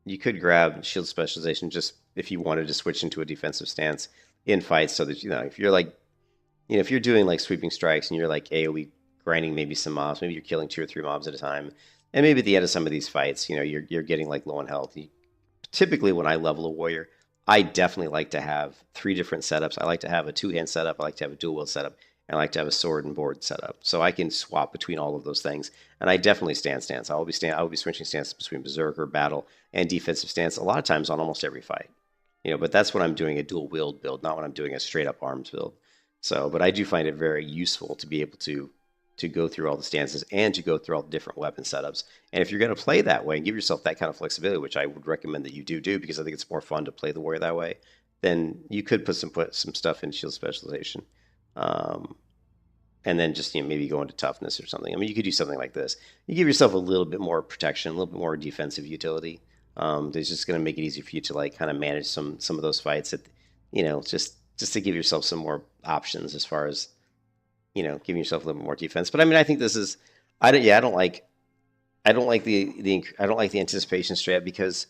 You could grab shield specialization just if you wanted to switch into a defensive stance in fights, so that if you're like, if you're doing like sweeping strikes and you're like AOE grinding maybe some mobs, maybe you're killing 2 or 3 mobs at a time, and maybe at the end of some of these fights, you're getting like low on health. Typically, when I level a warrior, I definitely like to have 3 different setups. I like to have a 2-hand setup. I like to have a dual wield setup. And I like to have a sword and board setup, so I can swap between all of those things. And I definitely stance. I will be switching stances between berserker, battle, and defensive stance a lot of times on almost every fight. But that's when I'm doing a dual wield build, not when I'm doing a straight up arms build. So, but I do find it very useful to be able to go through all the stances and to go through all the different weapon setups. And if you're going to play that way and give yourself that kind of flexibility, which I would recommend that you do because I think it's more fun to play the warrior that way, then you could put some stuff in shield specialization. Um, and then just maybe go into toughness or something. I mean, you could do something like this. You give yourself a little bit more protection, a little bit more defensive utility. It's just going to make it easy for you to like kind of manage some of those fights. That just to give yourself some more options as far as giving yourself a little bit more defense. But I mean, I think this is, I don't like I don't like I don't like the anticipation strat because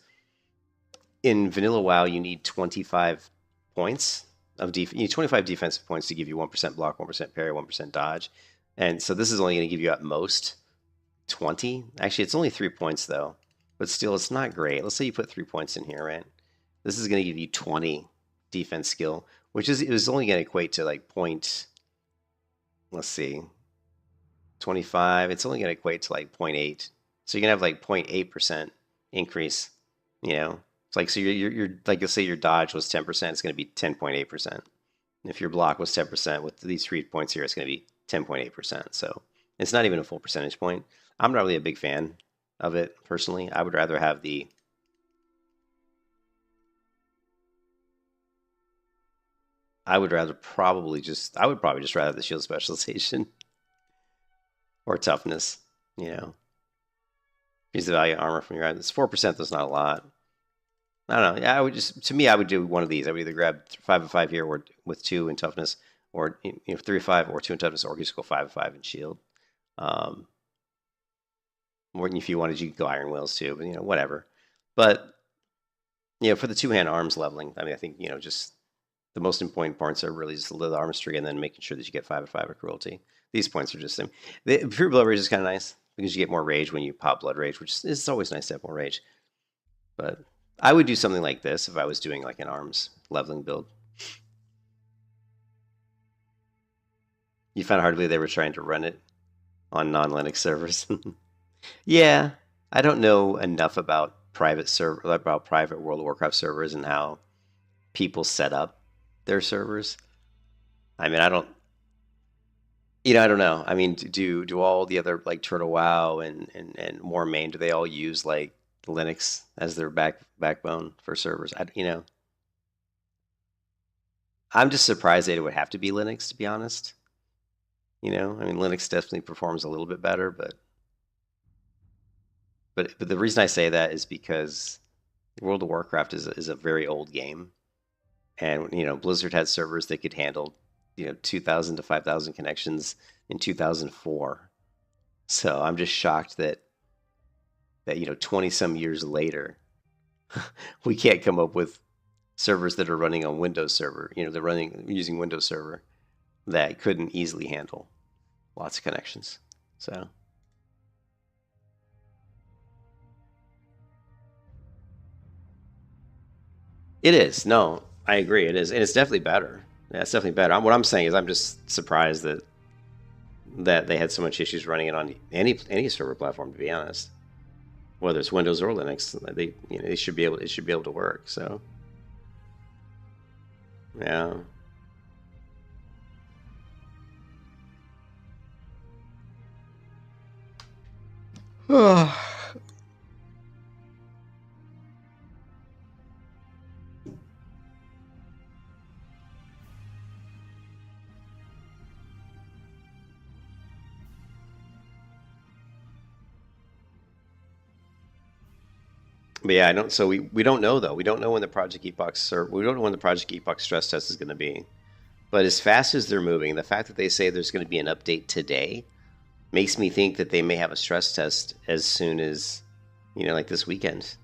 in vanilla WoW you need 25 points you need 25 defensive points to give you 1% block, 1% parry, 1% dodge, and so this is only going to give you at most 20. Actually, it's only 3 points though, but still, it's not great. Let's say you put 3 points in here, right? This is going to give you 20 defense skill, which is it was only going to equate to like point. Let's see, 25. It's only going to equate to like zero point 0.8. So you're gonna have like 0.8% increase. You know, it's like so you're like you'll say your dodge was 10%. It's going to be 10.8%. If your block was 10% with these 3 points here, it's going to be 10.8%. So it's not even a full percentage point. I'm not really a big fan of it personally. I would rather have the I would probably just rather the shield specialization or toughness. You know, use the value of armor from your item. It's 4%. That's not a lot. I don't know. Yeah, I would just to me, I would do one of these. I would either grab 5 of 5 here, or with 2 in toughness, or 3 of 5, or 2 in toughness, or just go 5 of 5 in shield. Um, Or if you wanted, you could go Iron Wheels too, but whatever. But for the two-hand arms leveling, I mean, I think just the most important points are really just the armistry, and then making sure that you get 5 of 5 of cruelty. These points are just the pure blood rage is kind of nice because you get more rage when you pop blood rage, which is always nice to have more rage. But I would do something like this if I was doing like an arms leveling build. You found it hard to believe they were trying to run it on non-Linux servers. Yeah, I don't know enough about private World of Warcraft servers and how people set up their servers. I mean, I don't know. I mean, do all the other like Turtle WoW and War Main, do they all use like Linux as their backbone for servers? I'm just surprised that it would have to be Linux, to be honest. I mean, Linux definitely performs a little bit better, but the reason I say that is because World of Warcraft is a very old game, and Blizzard had servers that could handle 2,000 to 5,000 connections in 2004. So I'm just shocked that 20 some years later we can't come up with servers that are running on Windows Server. They're running using Windows Server that couldn't easily handle lots of connections. So it is. No, I agree. It is, and it's definitely better. Yeah, it's definitely better. What I'm saying is, I'm just surprised that they had so much issues running it on any server platform. To be honest, whether it's Windows or Linux, they should be able it should be able to work. So yeah. But yeah, I don't. So we don't know though. We don't know when the Project Epoch we don't know when the Project Epoch stress test is going to be. But as fast as they're moving, the fact that they say there's going to be an update today makes me think that they may have a stress test as soon as, like this weekend,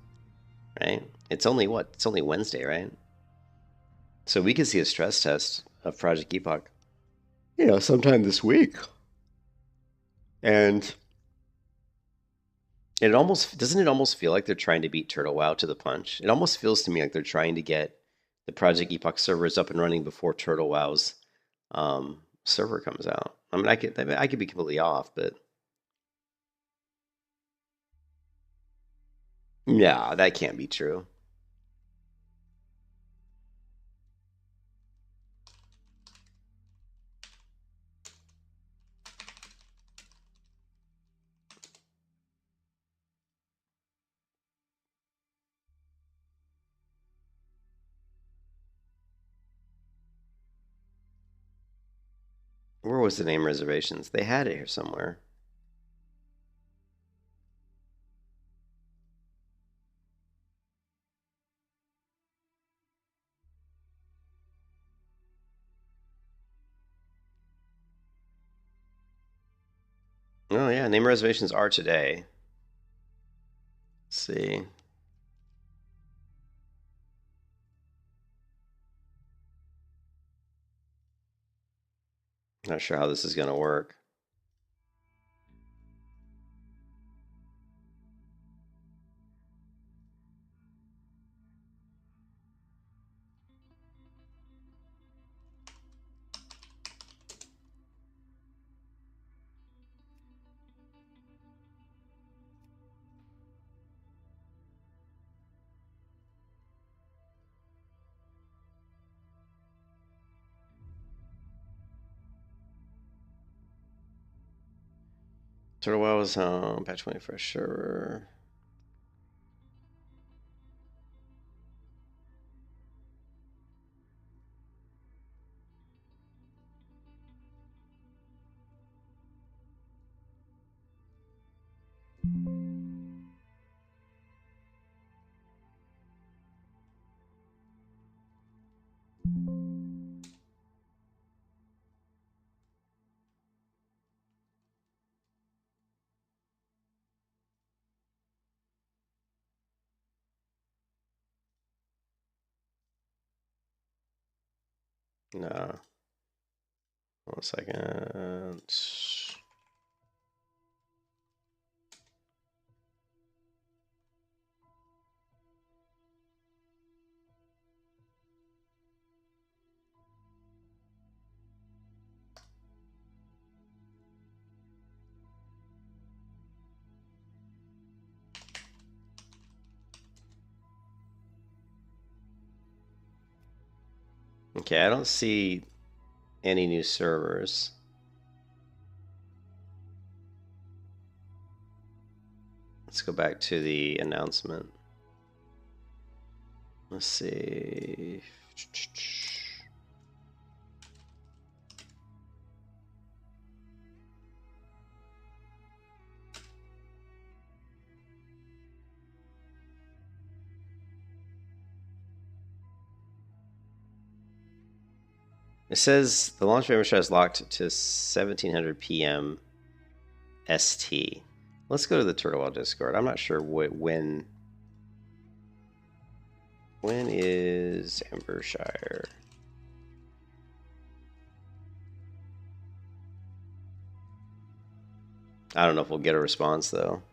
right? It's only what? It's only Wednesday, right? So we could see a stress test of Project Epoch, sometime this week. And it almost doesn't it almost feel like they're trying to beat Turtle WoW to the punch? It almost feels to me like they're trying to get the Project Epoch servers up and running before Turtle WoW's server comes out. I could be completely off, but yeah, that can't be true. Where was the name reservations? They had it here somewhere. Oh yeah, name reservations are today. Let's see. Not sure how this is going to work. Turtle WoW was home. Patch 20 fresh server. No. 1 second. Okay, I don't see any new servers. Let's go back to the announcement. Let's see. It says the launch membership is locked to 1700 p.m. ST. Let's go to the Turtle WoW Discord. I'm not sure when is Ambershire. I don't know if we'll get a response though.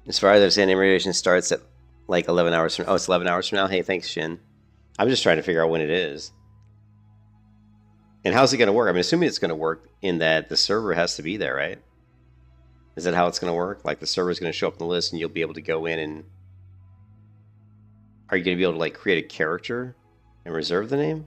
As far as I understand, radiation starts at like 11 hours from. Oh, it's 11 hours from now. Hey, thanks, Shin. I'm just trying to figure out when it is. And how's it going to work? I'm assuming it's going to work in that the server has to be there, right? Is that how it's going to work? Like the server is going to show up in the list, and you'll be able to go in and. Are you going to be able to like create a character and reserve the name?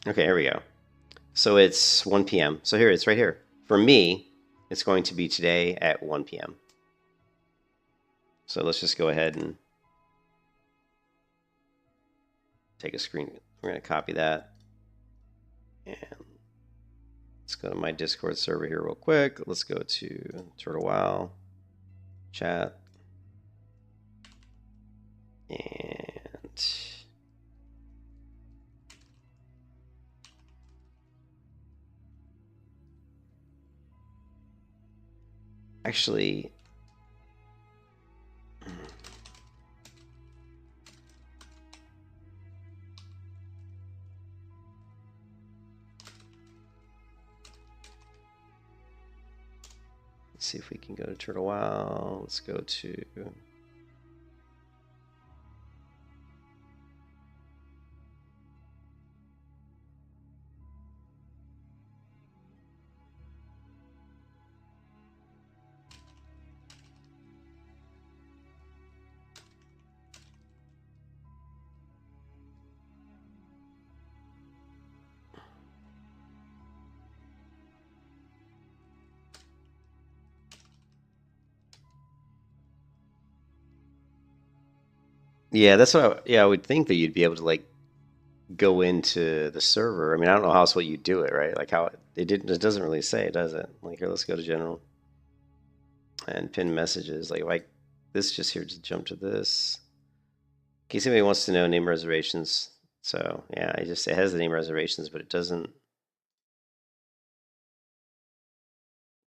Okay, here we go. So it's 1 p.m. So here, it's right here. For me, it's going to be today at 1 p.m. So let's just go ahead and take a screen. We're going to copy that. And let's go to my Discord server here real quick. Let's go to Turtle WoW chat. And actually, let's see if we can go to Turtle WoW. Let's go to. Yeah, that's what yeah, I would think that you'd be able to like go into the server. I mean, I don't know how else what you do it, right? Like how it doesn't really say, does it? Like here, let's go to general and pin messages. Like this just here to jump to this. In case anybody wants to know name reservations. So yeah, it has the name reservations, but it doesn't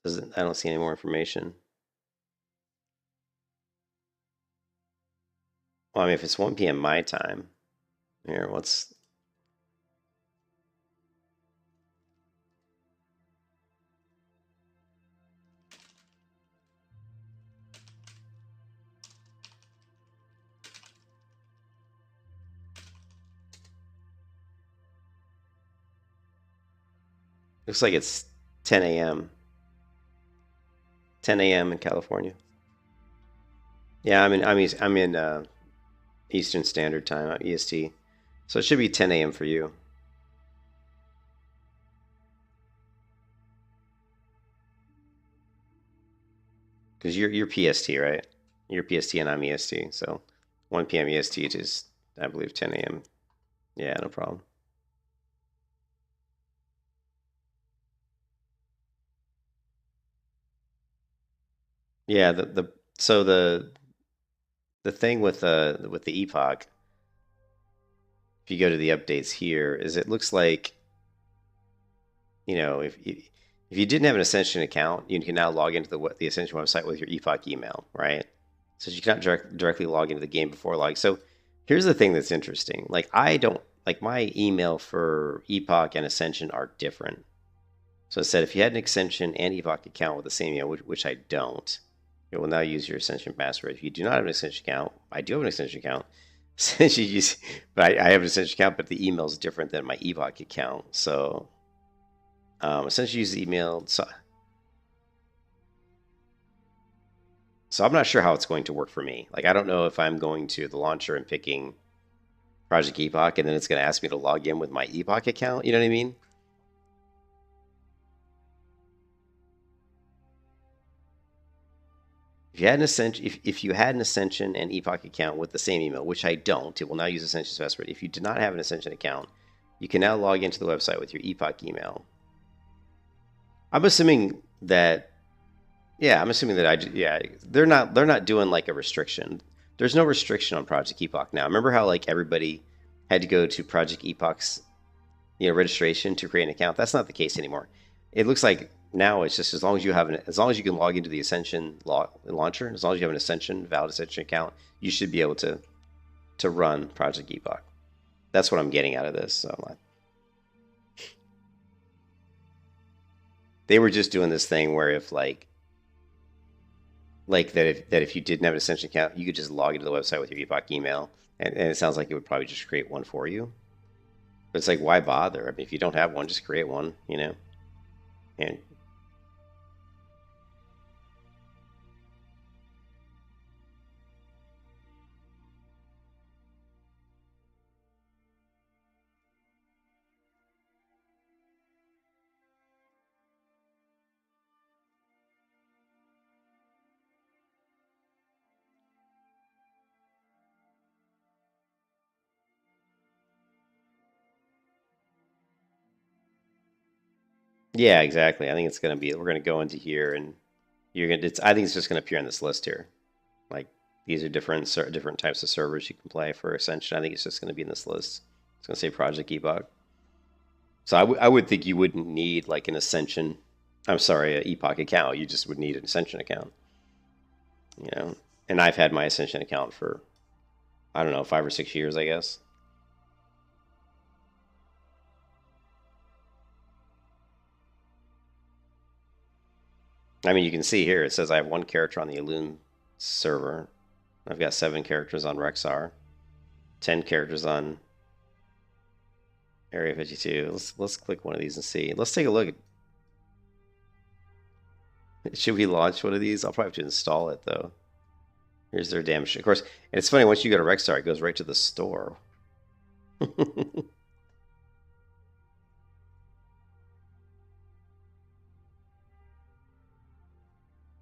I don't see any more information. Well, I mean if it's 1 p.m. my time, here, what's looks like it's 10 a.m. 10 a.m. in California. Yeah, I'm in Eastern Standard Time, EST. So it should be 10 a.m. for you. Because you're PST, right? You're PST and I'm EST. So 1 p.m. EST is, I believe, 10 a.m. Yeah, no problem. Yeah, the so the thing with the Epoch, if you go to the updates here, is it looks like if you didn't have an Ascension account, you can now log into the Ascension website with your Epoch email, right? So you cannot directly log into the game before log. So here's the thing that's interesting. Like I don't like my email for Epoch and Ascension are different. So it said if you had an Ascension and Epoch account with the same email, which I don't, it will now use your Ascension password. If you do not have an Ascension account, I do have an Ascension account. But I have an Ascension account, but the email is different than my Epoch account. So essentially use the email. So I'm not sure how it's going to work for me. Like I don't know if I'm going to the launcher and picking Project Epoch, and then it's going to ask me to log in with my Epoch account. You know what I mean? If you had an Ascension and Epoch account with the same email, which I don't, it will now use Ascension's password. If you did not have an Ascension account, you can now log into the website with your Epoch email. I'm assuming that yeah, I'm assuming that yeah, they're not doing like a restriction. There's no restriction on Project Epoch now. Remember how like everybody had to go to Project Epoch's registration to create an account? That's not the case anymore. It looks like now it's just as long as you can log into the Ascension launcher, as long as you have an Ascension valid Ascension account, you should be able to run Project Epoch. That's what I'm getting out of this. So they were just doing this thing where if like that if you didn't have an Ascension account, you could just log into the website with your Epoch email, and it sounds like it would probably just create one for you. But it's like, why bother? I mean, if you don't have one, just create one. And yeah, exactly. I think it's gonna be. We're gonna go into here, and you're gonna. I think it's just gonna appear on this list here. Like these are different types of servers you can play for Ascension. I think it's just gonna be in this list. It's gonna say Project Epoch. So I would think you wouldn't need like an Ascension. I'm sorry, an Epoch account. You just would need an Ascension account. You know, and I've had my Ascension account for I don't know 5 or 6 years, I guess. I mean, you can see here it says I have one character on the Elune server. I've got 7 characters on Rexar, 10 characters on Area 52. Let's click one of these and see. Let's take a look. Should we launch one of these? I'll probably have to install it though. Here's their damn shit. Of course, and it's funny once you go to Rexar, it goes right to the store.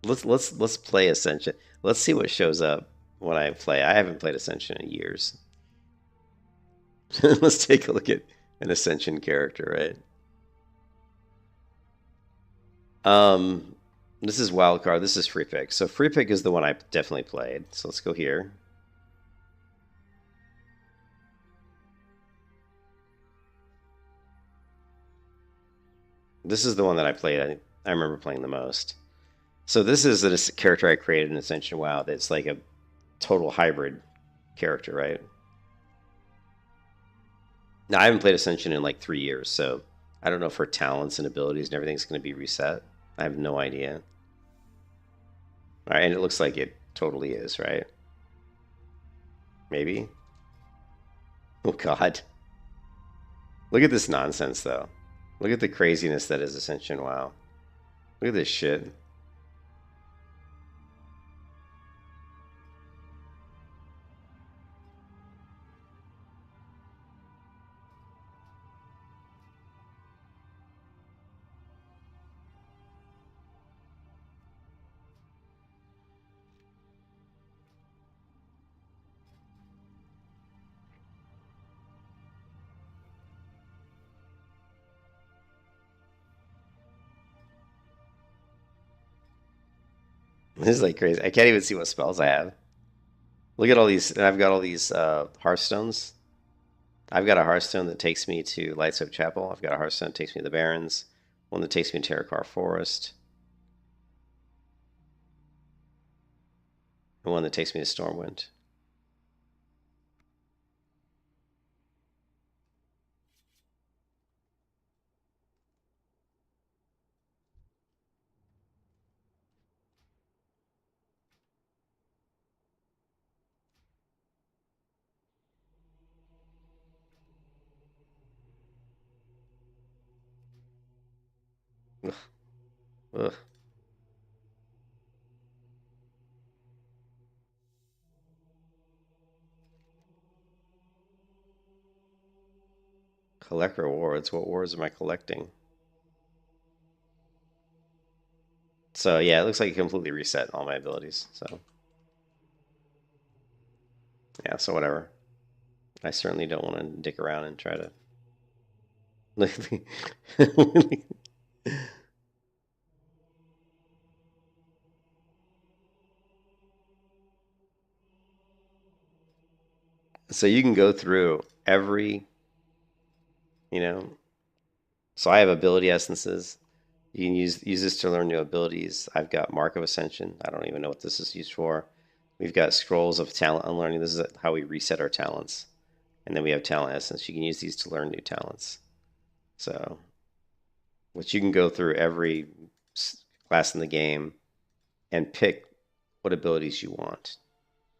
Let's play Ascension. Let's see what shows up. when I play. I haven't played Ascension in years. Let's take a look at an Ascension character, right? This is Wildcard. This is Free Pick. So Free Pick is the one I definitely played. So let's go here. This is the one that I played. I remember playing the most. So this is a character I created in Ascension WoW that's like a total hybrid character, right? Now, I haven't played Ascension in like 3 years, so I don't know if her talents and abilities and everything's going to be reset. I have no idea. All right, and it looks like it totally is, right? Maybe? Oh, God. Look at this nonsense, though. Look at the craziness that is Ascension WoW. Look at this shit. This is like crazy. I can't even see what spells I have. Look at all these, and I've got all these Hearthstones. I've got a Hearthstone that takes me to Lightsoap Chapel. I've got a Hearthstone that takes me to the Barrens. One that takes me to Terracar Forest. And one that takes me to Stormwind. Ugh. Ugh. Collect rewards. What rewards am I collecting? So yeah, it looks like it completely reset all my abilities. So yeah, so whatever. I certainly don't want to dick around and try to. So you can go through every, you know. So I have ability essences. You can use this to learn new abilities. I've got Mark of Ascension. I don't even know what this is used for. We've got Scrolls of Talent Unlearning. This is how we reset our talents. And then we have Talent Essence. You can use these to learn new talents. So, which you can go through every class in the game and pick what abilities you want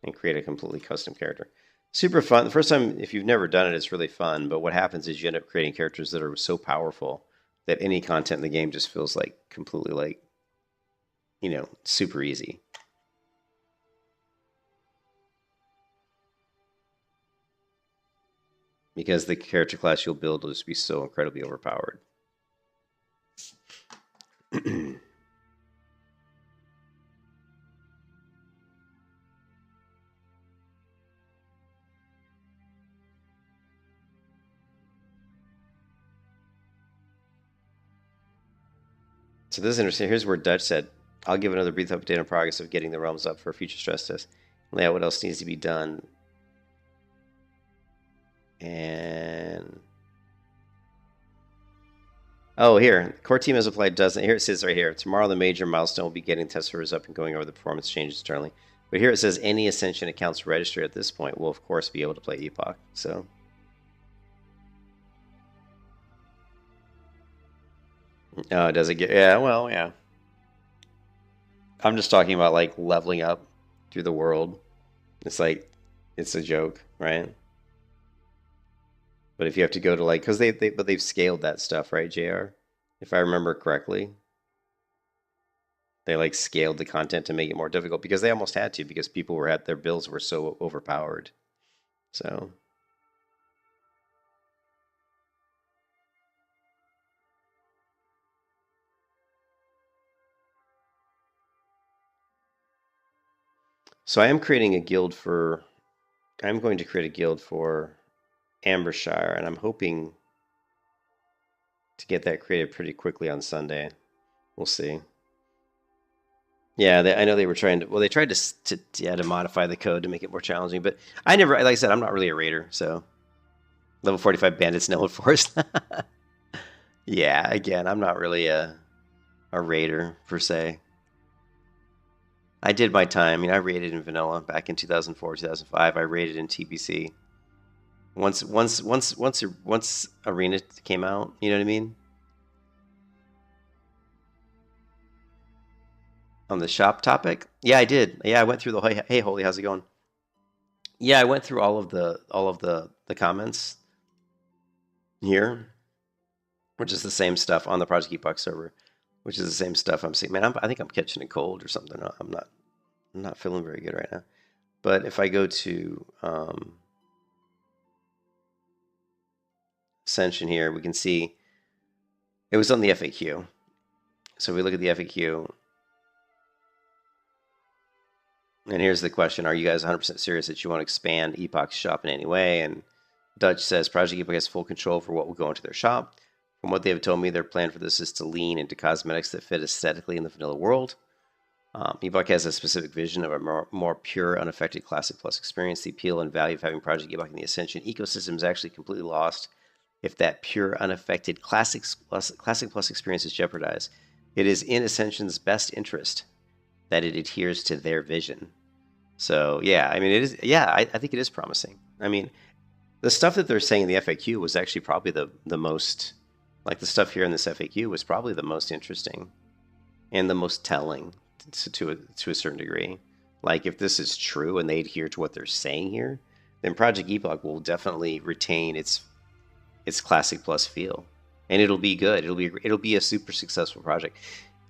and create a completely custom character. Super fun. The first time, if you've never done it, it's really fun. But what happens is you end up creating characters that are so powerful that any content in the game just feels like completely like, super easy. Because the character class you'll build will just be so incredibly overpowered. So this is interesting. Here's where Dutch said, I'll give another brief update on progress of getting the realms up for a future stress test. Lay out what else needs to be done. And oh, here, core team has applied doesn't. Here it says right here. Tomorrow, the major milestone will be getting test servers up and going over the performance changes internally. But here it says any Ascension accounts registered at this point will, of course, be able to play Epoch. So, does it get? Yeah, well, yeah. I'm just talking about like leveling up through the world. It's like it's a joke, right? But if you have to go to like, because they've scaled that stuff, right, JR? If I remember correctly, they like scaled the content to make it more difficult because they almost had to because people were at their bills were so overpowered. So So I am creating a guild for. I'm going to create a guild for Ambershire, and I'm hoping to get that created pretty quickly on Sunday. We'll see. Yeah, I know they were trying to. Well, they tried to modify the code to make it more challenging, but I never, like I said, I'm not really a raider, so level 45 bandits, no force. Yeah, again, I'm not really a raider per se. I did my time. I mean, I raided in vanilla back in 2004, 2005. I raided in TBC. Once Arena came out, you know what I mean? On the shop topic, yeah, I did. Yeah, I went through the hey Holy, how's it going? Yeah, I went through all of the comments here, which is the same stuff on the Project Epoch server, which is the same stuff I'm seeing. Man, I think I'm catching a cold or something. I'm not feeling very good right now. But if I go to Ascension here, we can see it was on the FAQ. So if we look at the FAQ, and here's the question: are you guys 100% serious that you want to expand Epoch's shop in any way? And Dutch says Project Epoch has full control for what will go into their shop. From what they have told me, their plan for this is to lean into cosmetics that fit aesthetically in the vanilla world. Epoch has a specific vision of a more pure, unaffected Classic Plus experience. The appeal and value of having Project Epoch in the Ascension ecosystem is actually completely lost if that pure, unaffected Classic Plus experience is jeopardized. It is in Ascension's best interest that it adheres to their vision. So yeah, I mean it is. Yeah, I think it is promising. I mean, the stuff that they're saying in the FAQ was actually probably the most, like the stuff here in this FAQ was probably the most interesting and the most telling to a certain degree. Like if this is true and they adhere to what they're saying here, then Project Epoch will definitely retain its Classic Plus feel, and it'll be good. It'll be a super successful project.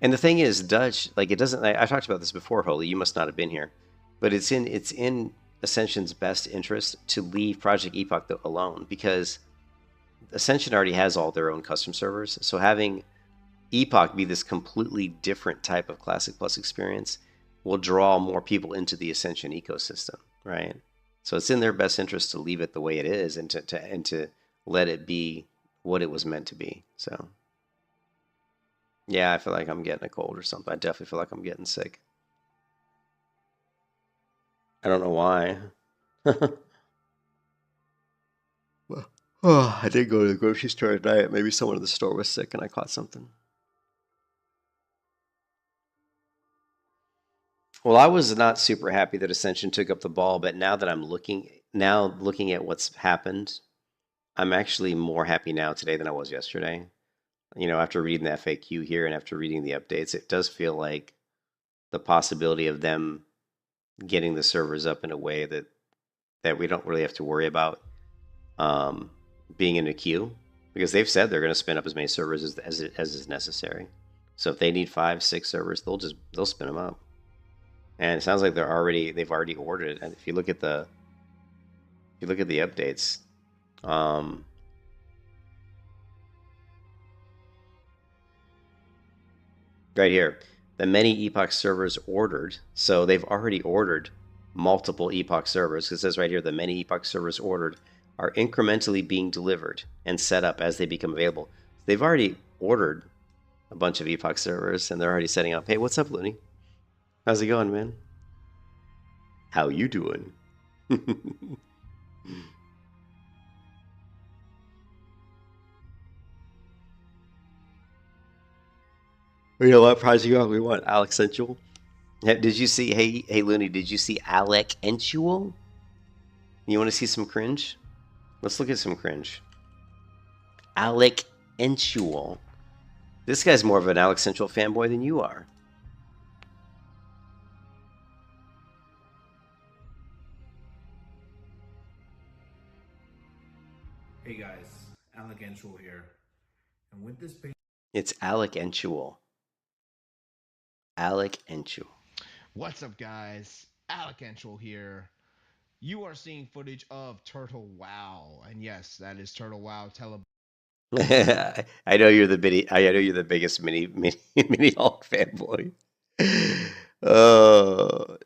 And the thing is, Dutch, like it doesn't. I talked about this before, Holy. You must not have been here, but it's in Ascension's best interest to leave Project Epoch alone because Ascension already has all their own custom servers. So having Epoch be this completely different type of Classic Plus experience will draw more people into the Ascension ecosystem, right? So it's in their best interest to leave it the way it is and to let it be what it was meant to be. So yeah, I feel like I'm getting a cold or something. I definitely feel like I'm getting sick. I don't know why. Oh, I did go to the grocery store tonight. Maybe someone in the store was sick and I caught something. Well, I was not super happy that Ascension took up the ball, but now looking at what's happened, I'm actually more happy now today than I was yesterday. After reading the FAQ here and after reading the updates, it does feel like the possibility of them getting the servers up in a way that we don't really have to worry about um, being in a queue, because they've said they're going to spin up as many servers as is necessary. So if they need 5, 6 servers, they'll spin them up. And it sounds like they've already ordered it. And if you look at the updates, um, right here, the many Epoch servers ordered. So they've already ordered multiple Epoch servers. It says right here, the many Epoch servers ordered are incrementally being delivered and set up as they become available. They've already ordered a bunch of Epoch servers and they're already setting up. Hey, what's up, Looney? How's it going, man? How you doing? You know what prize you want? We want Alex Sensual. Did you see? Hey, Looney. Did you see Alec Entual? You want to see some cringe? Let's look at some cringe. Alec Entual. This guy's more of an Alex Sensual fanboy than you are. Hey guys, Alec Enchul here. And with this page, It's Alec Entual. Alec Entual. What's up, guys? Alec Enchel here. You are seeing footage of Turtle Wow, and yes, that is Turtle Wow. I know you're the biggest mini Hulk fanboy. And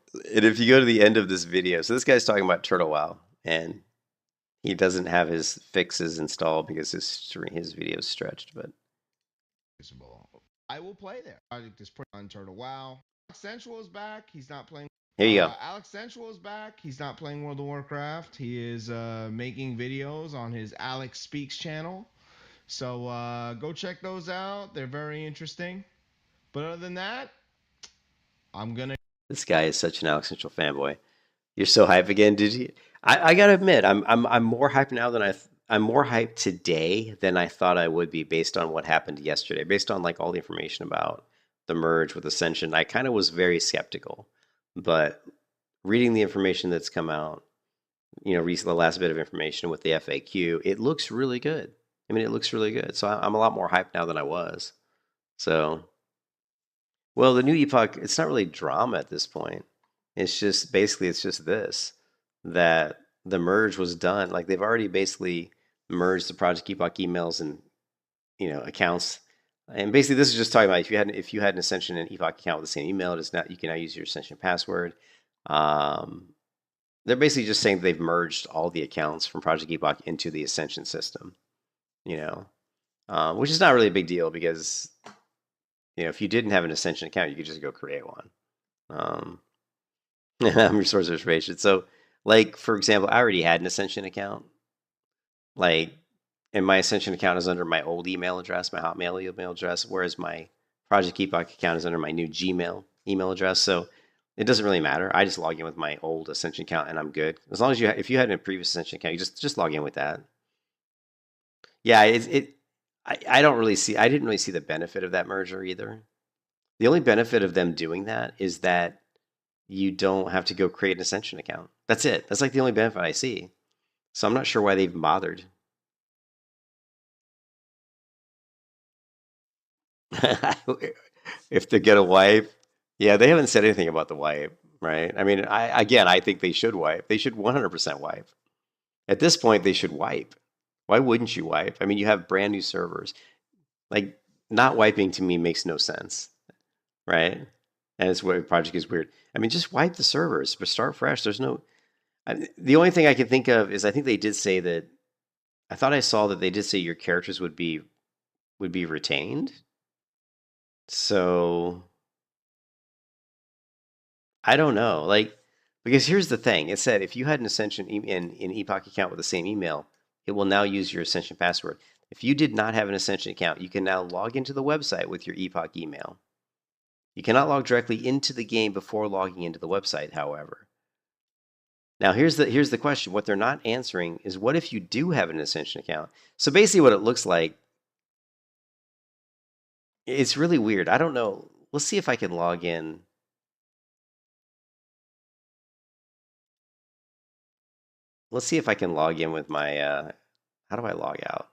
if you go to the end of this video, so this guy's talking about Turtle Wow, and he doesn't have his fixes installed because his video is stretched. But I will play there. I just put on Turtle Wow. Alex Sensual is back. He's not playing. here you go. Alex Sensual is back. He's not playing World of Warcraft. He is making videos on his Alex Speaks channel. So go check those out. They're very interesting. But other than that, I'm gonna. This guy is such an Alex Central fanboy. You're so hype again, did you? I gotta admit, I'm more hyped now than I'm more hyped today than I thought I would be based on what happened yesterday. Based on like all the information about the merge with Ascension, I kind of was very skeptical. But reading the information that's come out, recently, the last bit of information with the FAQ, it looks really good. I mean, it looks really good. So I'm a lot more hyped now than I was. So, well, the new Epoch, it's not really drama at this point. It's just basically it's just this that the merge was done. Like they've already basically merged the Project Epoch emails and accounts. And basically, this is just talking about if you had an Ascension and Epoch account with the same email, it's not you can now use your Ascension password. They're basically just saying they've merged all the accounts from Project Epoch into the Ascension system. Which is not really a big deal because if you didn't have an Ascension account, you could just go create one. Resource reservation. So, like for example, I already had an Ascension account. Like, and my Ascension account is under my old email address, my Hotmail email address, whereas my Project Epoch account is under my new Gmail email address. So it doesn't really matter. I just log in with my old Ascension account and I'm good. As long as if you had a previous Ascension account, you just log in with that. Yeah, I don't really see. I didn't really see the benefit of that merger either. The only benefit of them doing that is that you don't have to go create an Ascension account. That's it. That's like the only benefit I see. So I'm not sure why they even bothered. If they get a wipe, yeah, they haven't said anything about the wipe, right? I mean, I think they should wipe. They should 100% wipe. At this point, they should wipe. Why wouldn't you wipe? I mean, you have brand new servers. Like, not wiping to me makes no sense, right? And it's where project is weird. I mean, just wipe the servers, but start fresh. There's no. The only thing I can think of is I think they did say that. I thought I saw that they did say your characters would be retained. So I don't know, like because here's the thing: it said if you had an Ascension in Epoch account with the same email, it will now use your Ascension password. If you did not have an Ascension account, you can now log into the website with your Epoch email. You cannot log directly into the game before logging into the website, however. Now, here's the question. What they're not answering is what if you do have an Ascension account? So basically what it looks like, it's really weird. I don't know. Let's see if I can log in. Let's see if I can log in with my, how do I log out?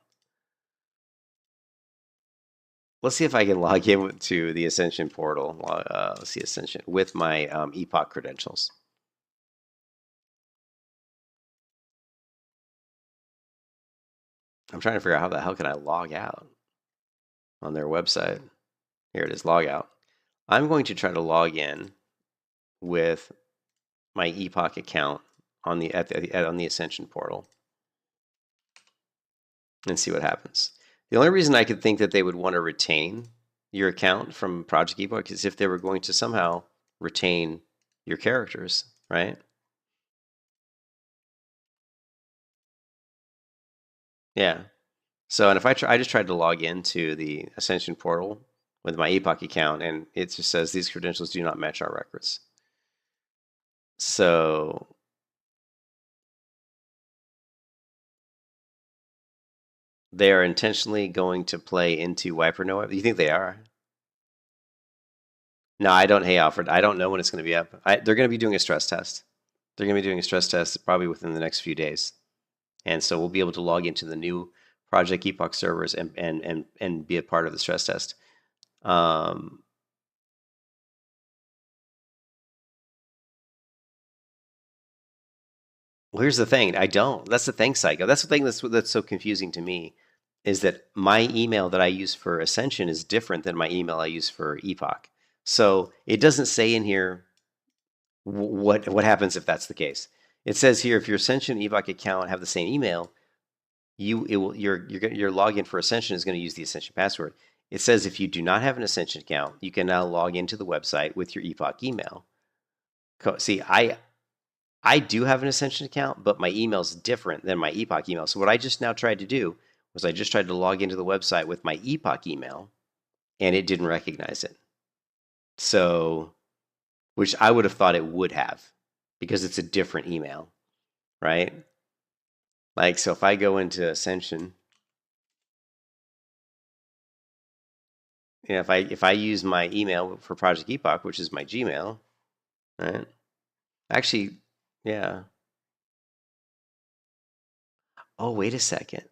Let's see if I can log in to the Ascension portal. Let's see Ascension with my Epoch credentials. I'm trying to figure out how the hell can I log out on their website. Here it is, log out. I'm going to try to log in with my Epoch account on the Ascension portal and see what happens. The only reason I could think that they would want to retain your account from Project Epoch is if they were going to somehow retain your characters, right? Yeah. So, and if I just tried to log into the Ascension portal with my Epoch account, and it just says these credentials do not match our records. So they are intentionally going to play into Wipe or No Wipe. You think they are? No, I don't. Hey, Alfred, I don't know when it's going to be up. They're going to be doing a stress test. They're going to be doing a stress test probably within the next few days, and so we'll be able to log into the new Project Epoch servers and be a part of the stress test. Well, here's the thing. I don't. That's the thing, Psycho. That's the thing that's so confusing to me is that my email that I use for Ascension is different than my email I use for Epoch. So it doesn't say in here what happens if that's the case. It says here if your Ascension Epoch account have the same email, your login for Ascension is going to use the Ascension password. It says if you do not have an Ascension account, you can now log into the website with your Epoch email. See, I do have an Ascension account, but my email is different than my Epoch email. So what I just now tried to do was I just tried to log into the website with my Epoch email, and it didn't recognize it. So, which I would have thought it would have, because it's a different email, right? Like, so if I go into Ascension, if I use my email for Project Epoch, which is my Gmail, right? Actually, yeah. Oh, wait a second.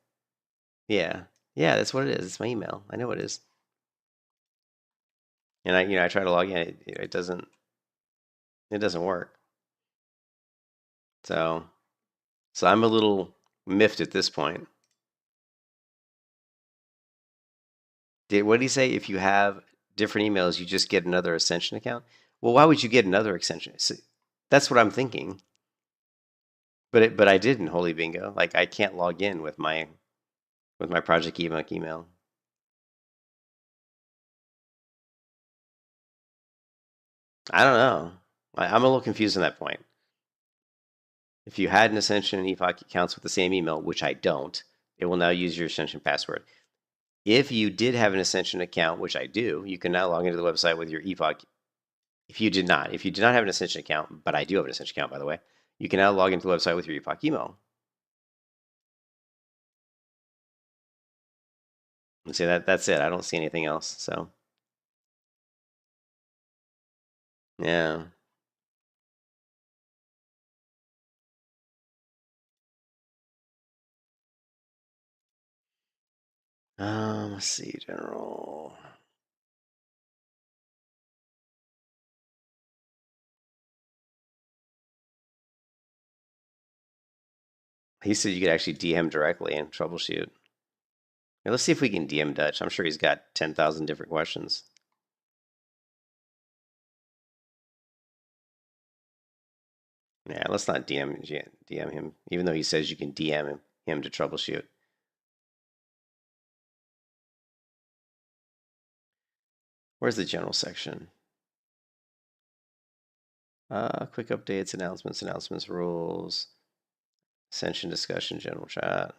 Yeah, yeah, that's what it is. It's my email. I know it is. And I try to log in. It doesn't work. So I'm a little miffed at this point. What did he say? If you have different emails, you just get another Ascension account. Well, why would you get another extension? That's what I'm thinking. But I didn't, Holy Bingo. Like I can't log in with my Project Ebook email. I don't know. I'm a little confused on that point. If you had an Ascension and Epoch accounts with the same email, which I don't, it will now use your Ascension password. If you did have an Ascension account, which I do, you can now log into the website with your Epoch. If you did not have an Ascension account, but I do have an Ascension account, by the way, you can now log into the website with your Epoch email. And say that's it. I don't see anything else. So, yeah. Let's see, general. He said you could actually DM directly and troubleshoot. Now, let's see if we can DM Dutch. I'm sure he's got 10,000 different questions. Yeah, let's not DM him, even though he says you can DM him to troubleshoot. Where's the general section? Quick updates, announcements, rules, Ascension discussion, general chat.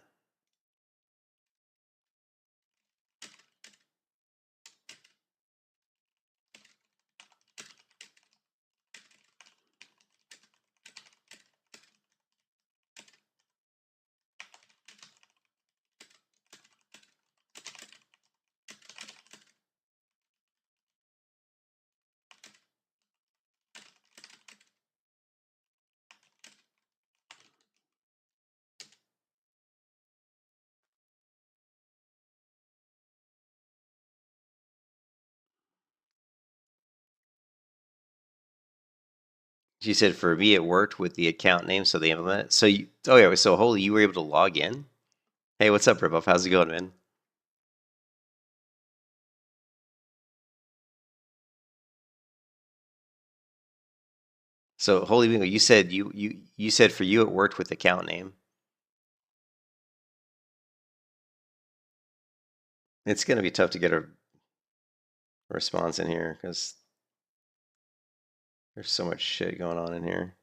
She said for me it worked with the account name, so they implement it. So so Holy, you were able to log in. Hey, what's up, Ripoff? How's it going, man? So Holy Bingo, you said you said for you it worked with account name. It's gonna be tough to get a response in here because there's so much shit going on in here.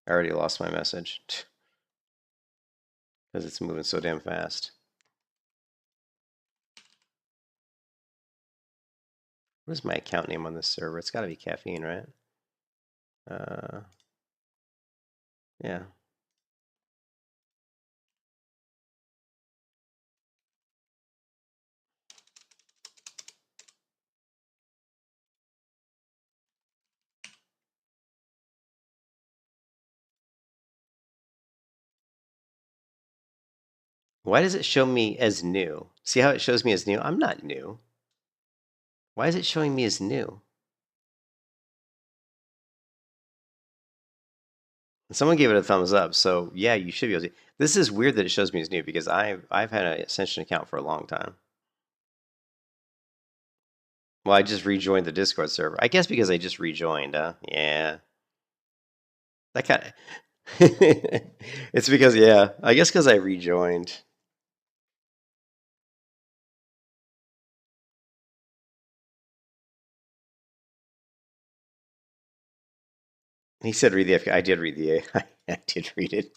I already lost my message because it's moving so damn fast. What is my account name on this server? It's got to be Caffeine, right? Yeah. Why does it show me as new? See how it shows me as new? I'm not new. Why is it showing me as new? Someone gave it a thumbs up, so yeah, you should be able to. This is weird that it shows me as new because I've had an Ascension account for a long time. Well, I just rejoined the Discord server. I guess because I just rejoined, huh? Yeah. That kind of. It's because, yeah, I guess because I rejoined. He said read the FK. I did read the. I did read it.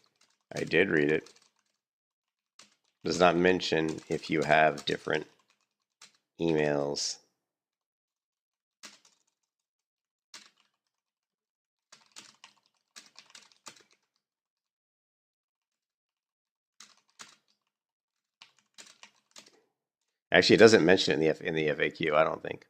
I did read it. Does not mention if you have different emails. Actually, it doesn't mention it in the FAQ. I don't think.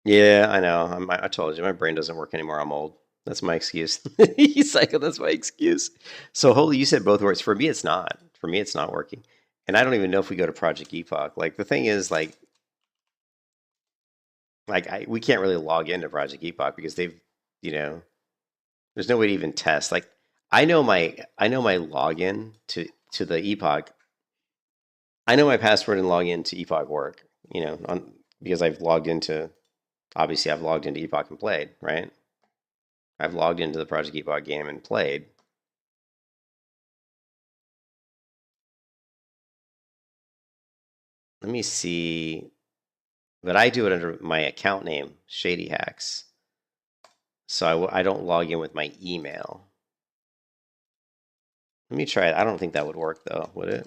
Yeah, I know. I told you my brain doesn't work anymore. I'm old. That's my excuse. He's psycho. That's my excuse. So, holy, you said both words. For me, it's not. For me, it's not working. And I don't even know if we go to Project Epoch. Like the thing is, we can't really log into Project Epoch because you know, there's no way to even test. Like, I know my login to the Epoch. I know my password and login to Epoch work. Because I've logged into. Obviously, I've logged into Epoch and played, right? I've logged into the Project Epoch game and played. Let me see. But I do it under my account name, Shady Hacks. So I don't log in with my email. Let me try it. I don't think that would work, though, would it?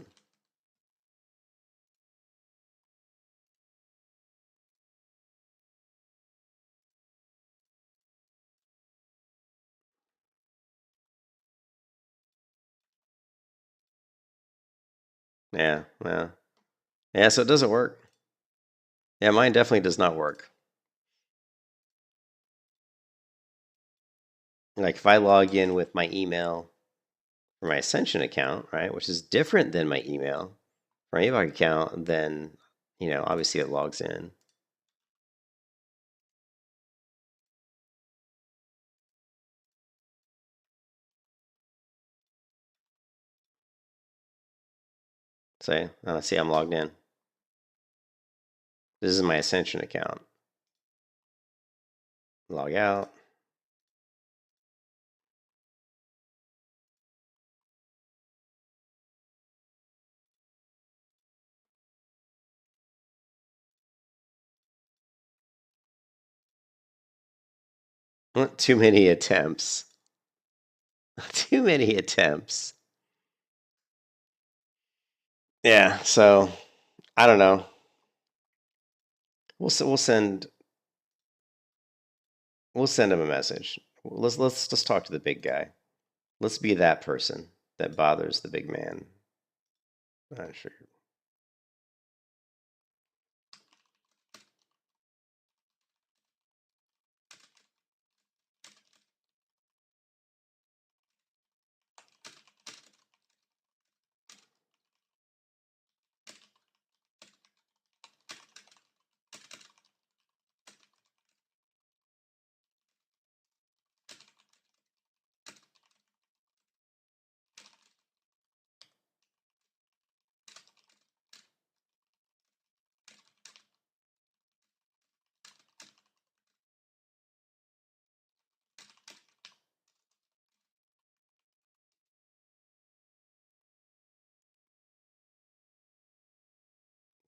Yeah, yeah. Yeah, so it doesn't work. Yeah, mine definitely does not work. Like if I log in with my email for my Ascension account, right, which is different than my email for my Epoch account, then, obviously it logs in. So, see, I'm logged in. This is my Ascension account. Log out. Too many attempts. Too many attempts. Yeah, so I don't know. We'll send him a message. Let's just talk to the big guy. Let's be that person that bothers the big man. Not sure.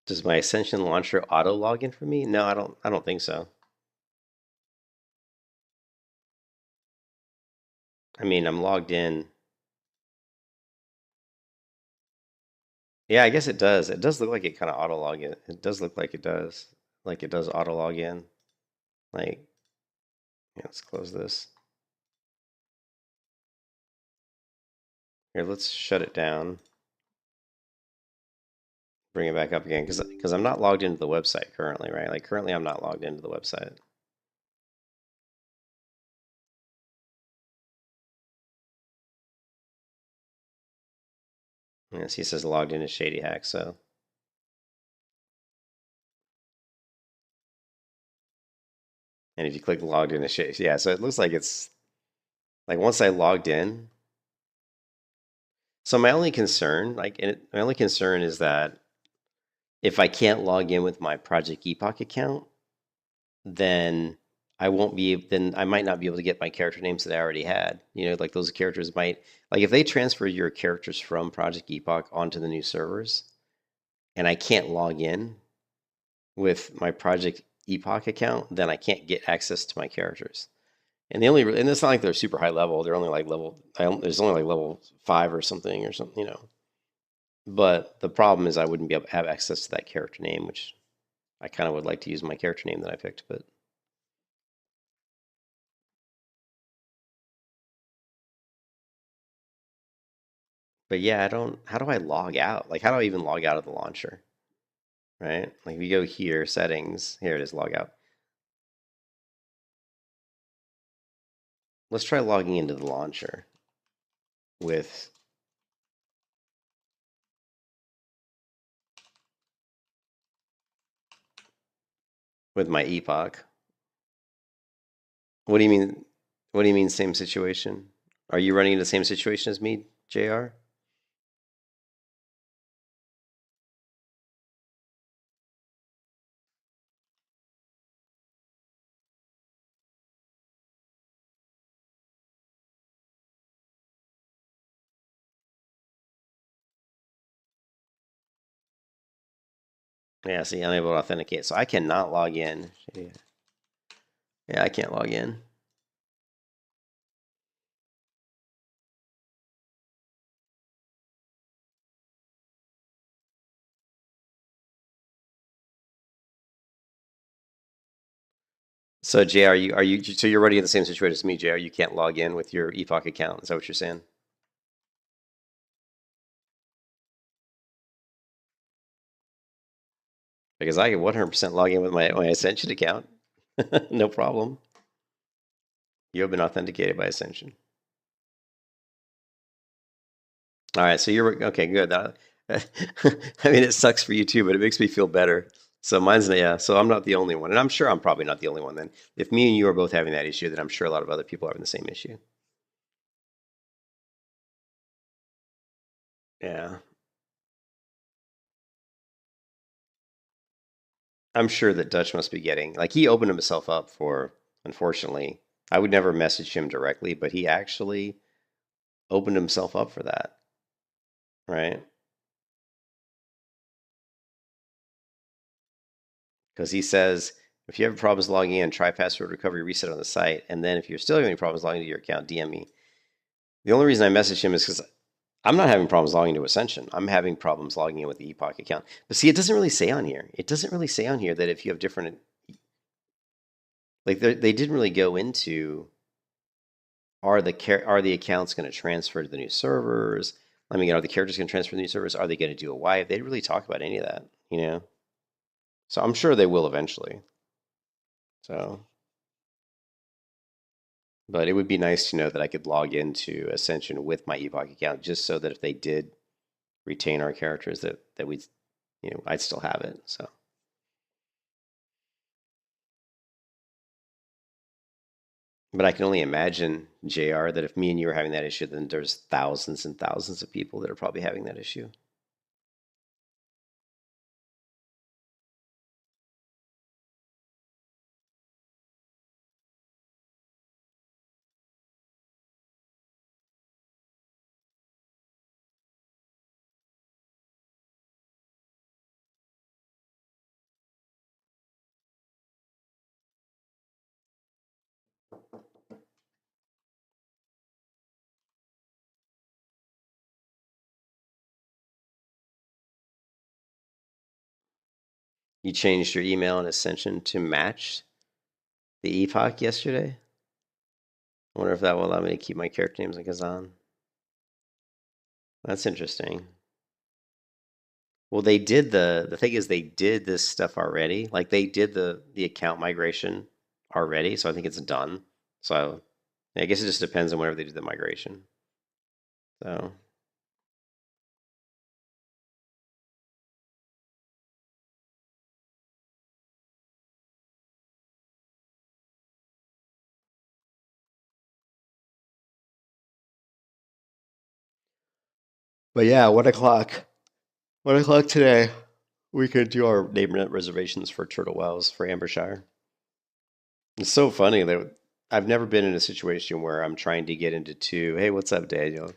Does my Ascension launcher auto log in for me? No, I don't. I don't think so. I mean, I'm logged in. Yeah, I guess it does. It does look like it kind of auto log in. It does look like it does. Like it does auto log in. Like, yeah, let's close this. Here, let's shut it down. Bring it back up again because I'm not logged into the website currently, right? Like currently, I'm not logged into the website. Yes, he says logged in as Shady Hack. So, and if you click logged in as Shady, yeah. So it looks like it's like once I logged in. So my only concern, my only concern is that if I can't log in with my Project Epoch account, then I won't be, then I might not be able to get my character names that I already had. You know, like those characters might, like if they transfer your characters from Project Epoch onto the new servers and I can't log in with my Project Epoch account, then I can't get access to my characters. And the only, and it's not like they're super high level. They're only like level, there's only like level 5 or something, you know. But the problem is I wouldn't be able to have access to that character name, which I kind of would like to use my character name that I picked, but yeah, I don't, how do I log out? Like, how do I even log out of the launcher? Right? Like, we go here, settings, here it is, log out. Let's try logging into the launcher with my Epoch. What do you mean? What do you mean, same situation? Are you running into the same situation as me, JR? Yeah, see, unable to authenticate. So I cannot log in. Yeah, I can't log in. So JR, so you're running in the same situation as me, JR? You can't log in with your Epoch account. Is that what you're saying? Because I can 100% log in with my Ascension account. No problem. You have been authenticated by Ascension. All right, so you're okay. Good. I mean, it sucks for you too, but it makes me feel better. So mine's yeah. So I'm not the only one, and I'm sure I'm probably not the only one. Then, if me and you are both having that issue, then I'm sure a lot of other people are having the same issue. Yeah, I'm sure that Dutch must be getting like he opened himself up for. Unfortunately, I would never message him directly, but he actually opened himself up for that, right? Because he says if you have problems logging in, try password recovery reset on the site, and then if you're still having problems logging into your account, DM me. The only reason I messaged him is because I'm not having problems logging into Ascension. I'm having problems logging in with the Epoch account. But see, it doesn't really say on here. It doesn't really say on here that if you have different, like they didn't really go into are the accounts going to transfer to the new servers? I mean, are the characters going to transfer to the new servers? Are they going to do a wipe? They didn't really talk about any of that, you know. So I'm sure they will eventually. So, but it would be nice to know that I could log into Ascension with my Epoch account, just so that if they did retain our characters, that we, you know, I'd still have it. So. But I can only imagine, JR, that if me and you are having that issue, then there's thousands and thousands of people that are probably having that issue. You changed your email in Ascension to match the Epoch yesterday. I wonder if that will allow me to keep my character names like Kazan. That's interesting. Well, they did the thing is they did this stuff already. Like they did the account migration already, so I think it's done. So I guess it just depends on whenever they do the migration. So, but yeah, 1 o'clock. 1 o'clock today. We could do our neighborhood reservations for Turtle Wells for Ambershire. It's so funny that I've never been in a situation where I'm trying to get into two. Hey, what's up, Daniel?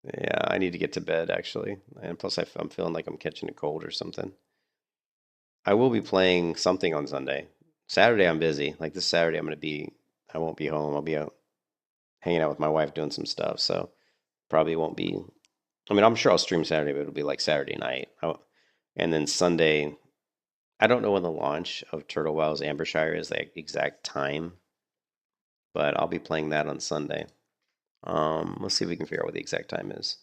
Yeah, I need to get to bed actually, and plus I'm feeling like I'm catching a cold or something. I will be playing something on Sunday. Saturday I'm busy. Like this Saturday I won't be home. I'll be out hanging out with my wife doing some stuff. So probably won't be. I mean, I'm sure I'll stream Saturday, but it'll be like Saturday night. And then Sunday, I don't know when the launch of Turtle Wells Ambershire is, the exact time, but I'll be playing that on Sunday. Let's see if we can figure out what the exact time is.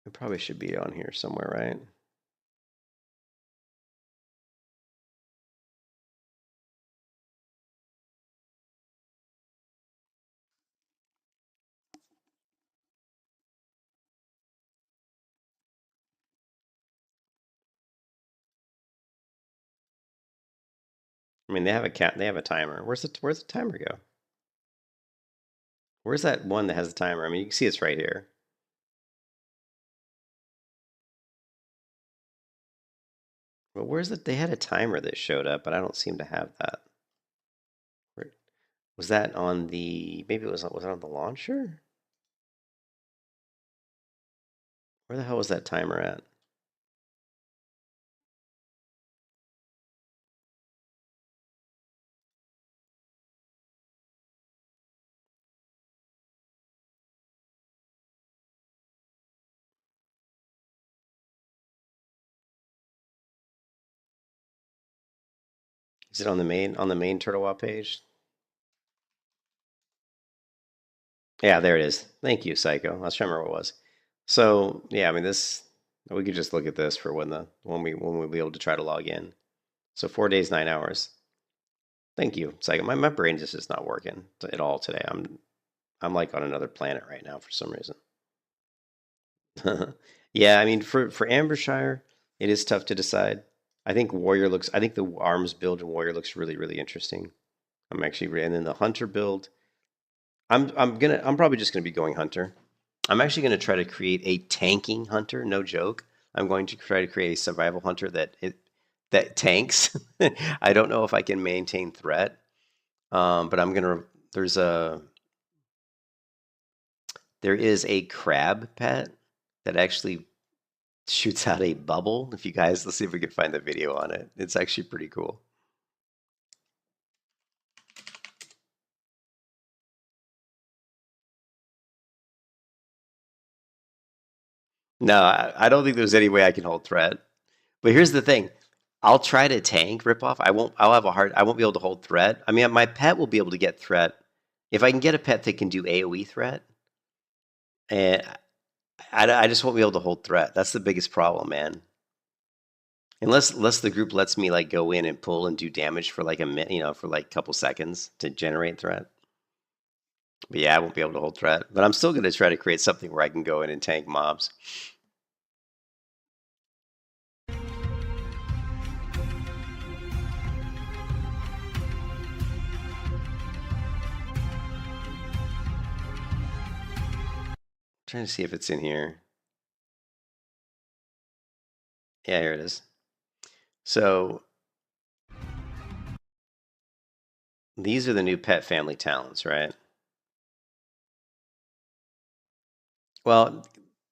It probably should be on here somewhere, right? I mean, they have a timer. Where's the timer go? Where's that one that has the timer? I mean, you can see it's right here. But where's it? They had a timer that showed up, but I don't seem to have that. Was that on the? Maybe was it on the launcher? Where the hell was that timer at? Is it on the main Turtle Wow page? Yeah, there it is. Thank you, Psycho. I was trying to remember what it was. So yeah, I mean this. We could just look at this for when we'll be able to try to log in. So 4 days, 9 hours. Thank you, Psycho. My brain just is not working at all today. I'm like on another planet right now for some reason. Yeah, I mean for Ambershire, it is tough to decide. I think the arms build in Warrior looks really interesting. And then the Hunter build. I'm probably just gonna be going Hunter. I'm actually gonna try to create a tanking Hunter. No joke. I'm going to try to create a survival Hunter that tanks. I don't know if I can maintain threat, but I'm gonna. There's a there is a crab pet that actually shoots out a bubble. If you guys, let's see if we can find the video on it. It's actually pretty cool. No, I don't think there's any way I can hold threat. But here's the thing. I'll try to tank ripoff. I won't be able to hold threat. I mean, my pet will be able to get threat. If I can get a pet that can do AoE threat, and I just won't be able to hold threat. That's the biggest problem, man. Unless the group lets me like go in and pull and do damage for like a minute, for like a couple seconds to generate threat. But yeah, I won't be able to hold threat. But I'm still going to try to create something where I can go in and tank mobs. Trying to see if it's in here. Yeah, here it is. So these are the new pet family talents, right? Well,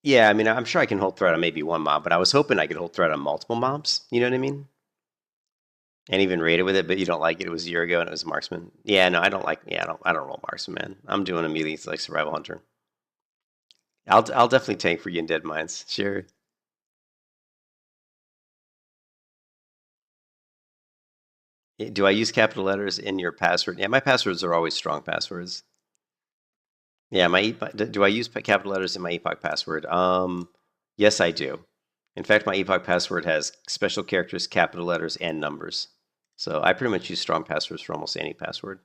yeah, I mean, I'm sure I can hold threat on maybe one mob, but I was hoping I could hold threat on multiple mobs. You know what I mean? And even raided with it, but you don't like it. It was a year ago and it was marksman. Yeah, no, I don't like. Yeah, I don't roll marksman, man. I'm doing a melee like survival hunter. I'll definitely tank for you in Dead Mines. Sure. Do I use capital letters in your password? Yeah, my passwords are always strong passwords. Yeah, do I use capital letters in my Epoch password? Yes, I do. In fact, my Epoch password has special characters, capital letters, and numbers. So I pretty much use strong passwords for almost any password.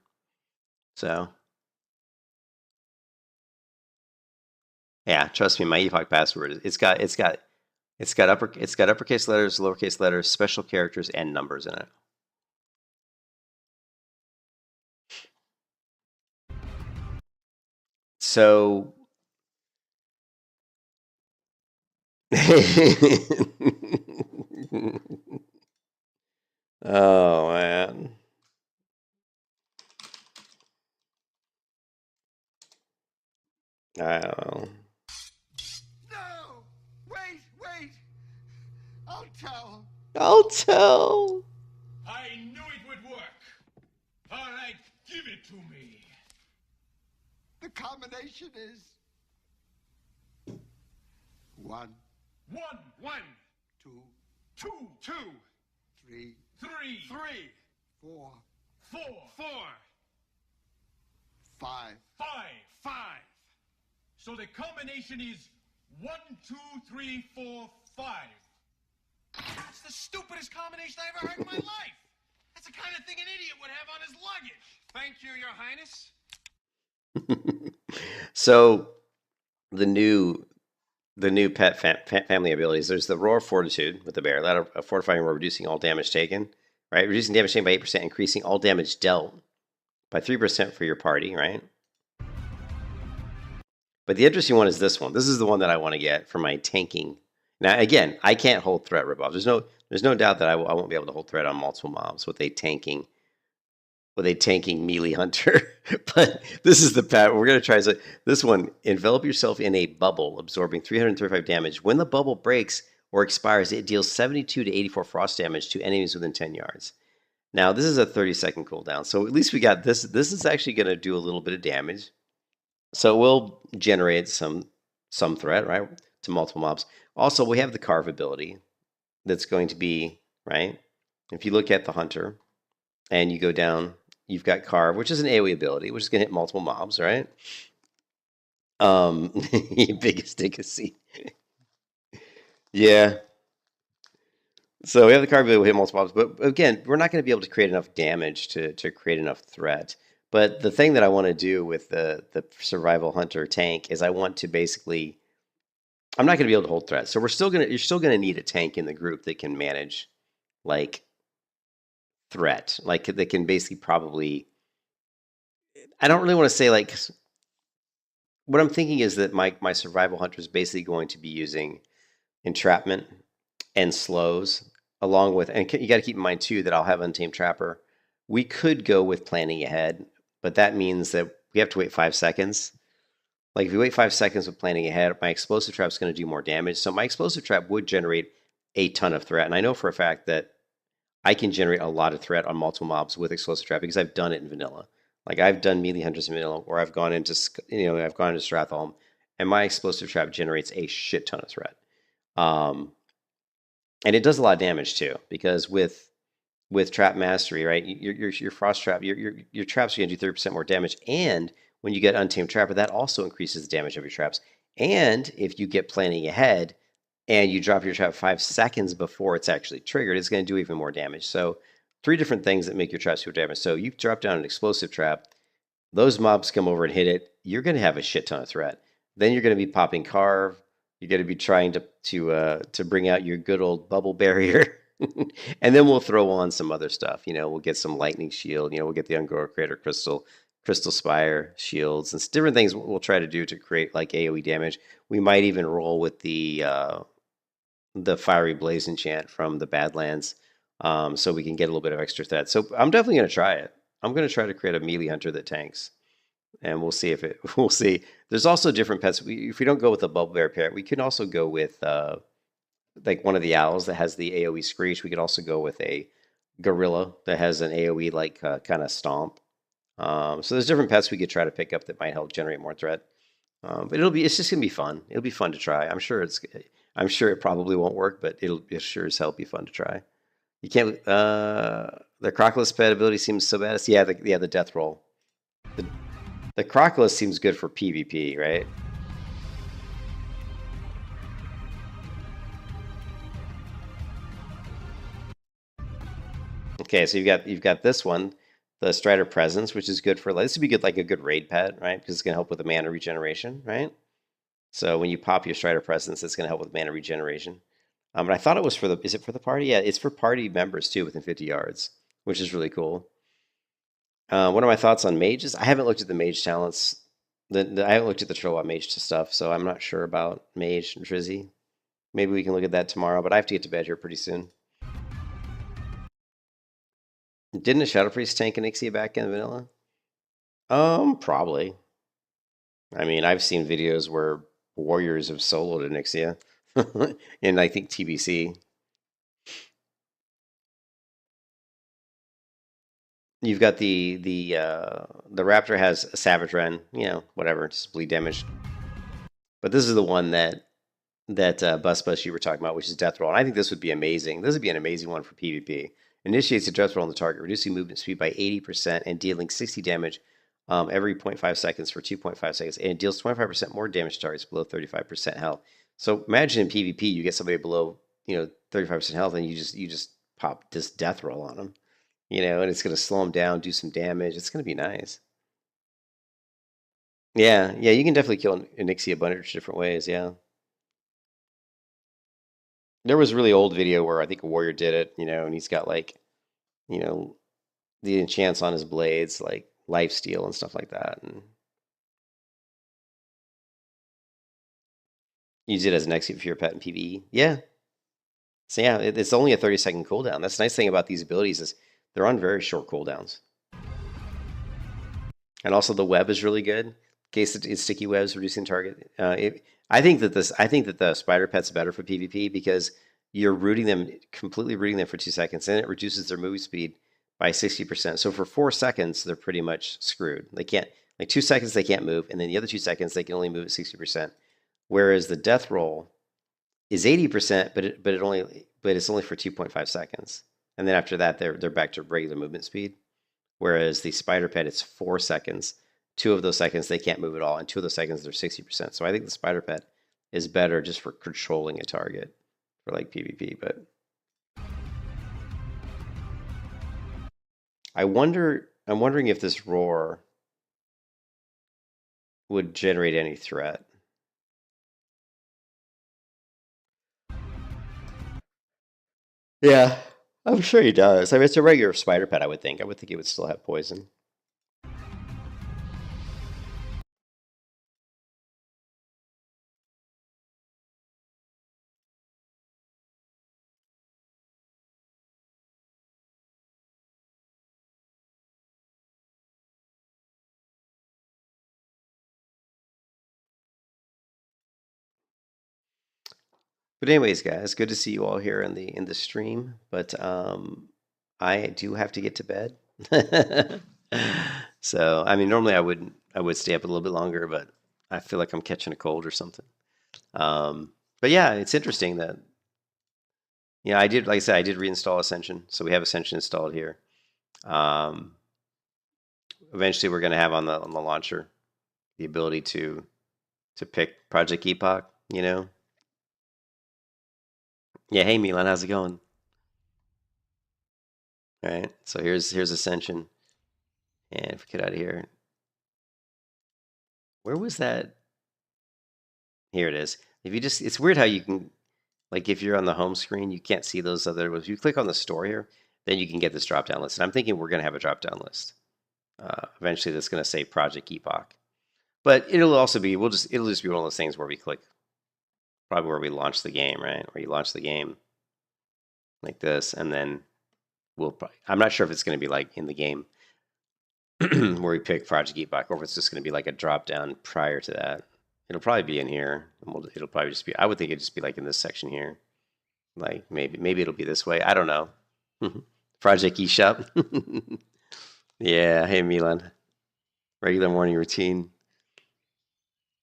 So Yeah, trust me, my Epoch password it's got uppercase letters, lowercase letters, special characters, and numbers in it. So oh man. I don't know. No! Wait! I'll tell. I'll tell. I knew it would work. All right, give it to me. The combination is 1, 2, 3, 4, 5. So the combination is 1, 2, 3, 4, 5. That's the stupidest combination I ever heard in my life. That's the kind of thing an idiot would have on his luggage. Thank you, Your Highness. So the new family abilities. There's the Roar Fortitude with the bear. That a fortifying roar, reducing all damage taken. Right, reducing damage taken by 8%, increasing all damage dealt by 3% for your party. Right. But the interesting one is this one. This is the one that I want to get for my tanking. Now, again, I can't hold threat ripoff. There's no doubt that I won't be able to hold threat on multiple mobs with a tanking melee hunter. But this is the pattern. We're going to try this one. Envelop yourself in a bubble, absorbing 335 damage. When the bubble breaks or expires, it deals 72 to 84 frost damage to enemies within 10 yards. Now, this is a 30-second cooldown, so at least we got this. This is actually going to do a little bit of damage. So it will generate some threat, right, to multiple mobs. Also, we have the carve ability that's going to be, right, if you look at the hunter and you go down, you've got carve, which is an AoE ability, which is going to hit multiple mobs, right? Biggest dick of sea. Yeah. So we have the carve ability, will hit multiple mobs, but again, we're not going to be able to create enough damage to create enough threat. But the thing that I want to do with the survival hunter tank is I want to basically, I'm not going to be able to hold threat. So you're still gonna need a tank in the group that can manage like threat, like that can basically probably. I don't really want to say like. What I'm thinking is that my survival hunter is basically going to be using entrapment and slows along with, and you got to keep in mind too that I'll have Untamed Trapper. We could go with planning ahead, but that means that we have to wait 5 seconds. Like if we wait 5 seconds with planning ahead, my explosive trap is going to do more damage. So my explosive trap would generate a ton of threat, and I know for a fact that I can generate a lot of threat on multiple mobs with explosive trap because I've done it in vanilla. Like I've done melee hunters in vanilla, where I've gone into Stratholme, and my explosive trap generates a shit ton of threat. And it does a lot of damage too, because with trap mastery, right? Your frost trap, your traps are going to do 30% more damage, and when you get Untamed Trapper, that also increases the damage of your traps. And if you get planning ahead and you drop your trap 5 seconds before it's actually triggered, it's going to do even more damage. So 3 different things that make your traps do damage. So you drop down an explosive trap, those mobs come over and hit it, you're going to have a shit ton of threat. Then you're going to be popping carve. You're going to be trying to bring out your good old bubble barrier. And then we'll throw on some other stuff. We'll get some lightning shield. We'll get the Ungrower Creator Crystal Spire shields, and different things we'll try to do to create like AoE damage. We might even roll with the Fiery Blaze enchant from the Badlands, so we can get a little bit of extra threat. So I'm definitely going to try it. I'm going to try to create a melee hunter that tanks, and we'll see if it. We'll see. There's also different pets. If we don't go with the Bubble Bear pet, we can also go with like one of the owls that has the AoE screech. We could also go with a gorilla that has an AoE like kind of stomp. So there's different pets we could try to pick up that might help generate more threat. But it's just gonna be fun. It'll be fun to try. I'm sure it probably won't work, but it sure as hell be fun to try. You can't. The Crocodile pet ability seems so bad. Yeah, the death roll. The Crocodile seems good for PvP, right? Okay, so you've got this one, the Strider Presence, which is good for, this would be good, like a good raid pet, right? Because it's gonna help with the mana regeneration, right? So when you pop your Strider Presence, it's going to help with mana regeneration. But I thought it was for the, is it for the party? Yeah, it's for party members too within 50 yards, which is really cool. What are my thoughts on mages? I haven't looked at the mage talents. I haven't looked at the Troll Mage stuff, so I'm not sure about Mage and Drizzy. Maybe we can look at that tomorrow, but I have to get to bed here pretty soon. Didn't a Shadow Priest tank an Ixia back in vanilla? Probably. I mean, I've seen videos where warriors have soloed an Ixia, and I think TBC. You've got the Raptor has a Savage Ren, you know, whatever, just bleed damage. But this is the one that Bus you were talking about, which is Death Roll. And I think this would be amazing. This would be an amazing one for PvP. Initiates a Death Roll on the target, reducing movement speed by 80% and dealing 60 damage every 0.5 seconds for 2.5 seconds. And it deals 25% more damage to targets below 35% health. So imagine in PvP, you get somebody below, 35% health, and you just pop this Death Roll on them. And it's going to slow them down, do some damage. It's going to be nice. Yeah, you can definitely kill an Ixia a bunch of different ways, yeah. There was a really old video where I think a warrior did it, and he's got the enchants on his blades, like lifesteal and stuff like that. And use it as an execute for your pet in PvE. Yeah. So yeah, it's only a 30-second cooldown. That's the nice thing about these abilities is they're on very short cooldowns. And also the web is really good. In case it's sticky webs, reducing target. I think that the spider pet's better for PvP because you're completely rooting them for 2 seconds, and it reduces their movement speed by 60%. So for 4 seconds, they're pretty much screwed. They can't, 2 seconds they can't move, and then the other 2 seconds they can only move at 60%. Whereas the death roll is 80%, but it's only for 2.5 seconds, and then after that they're back to regular movement speed. Whereas the spider pet, it's 4 seconds. 2 of those seconds they can't move at all, and 2 of those seconds they're 60%. So I think the spider pet is better just for controlling a target for like PvP. But I'm wondering if this roar would generate any threat. Yeah, I'm sure he does. I mean, it's a regular spider pet, I would think. I would think it would still have poison. But anyways, guys, good to see you all here in the stream. But I do have to get to bed. So I mean, normally I would stay up a little bit longer, but I feel like I'm catching a cold or something. But yeah, it's interesting that I did, like I said, I did reinstall Ascension, so we have Ascension installed here. Eventually, we're going to have on the launcher the ability to pick Project Epoch. Yeah, hey Milan, how's it going? All right, so here's Ascension, and if we get out of here, where was that? Here it is. If you it's weird how you can, like, if you're on the home screen, you can't see those other. If you click on the store here, then you can get this drop down list. And I'm thinking we're gonna have a drop down list eventually that's gonna say Project Epoch, but it'll also be it'll just be one of those things where we click probably where we launch the game, right? Where you launch the game like this, and then I'm not sure if it's going to be like in the game where we pick Project Epoch, or if it's just going to be like a drop down prior to that. It'll probably be in here. It'll probably just be. I would think it'd just be like in this section here. Like maybe it'll be this way. I don't know. Project eShop. Yeah. Hey Milan. Regular morning routine.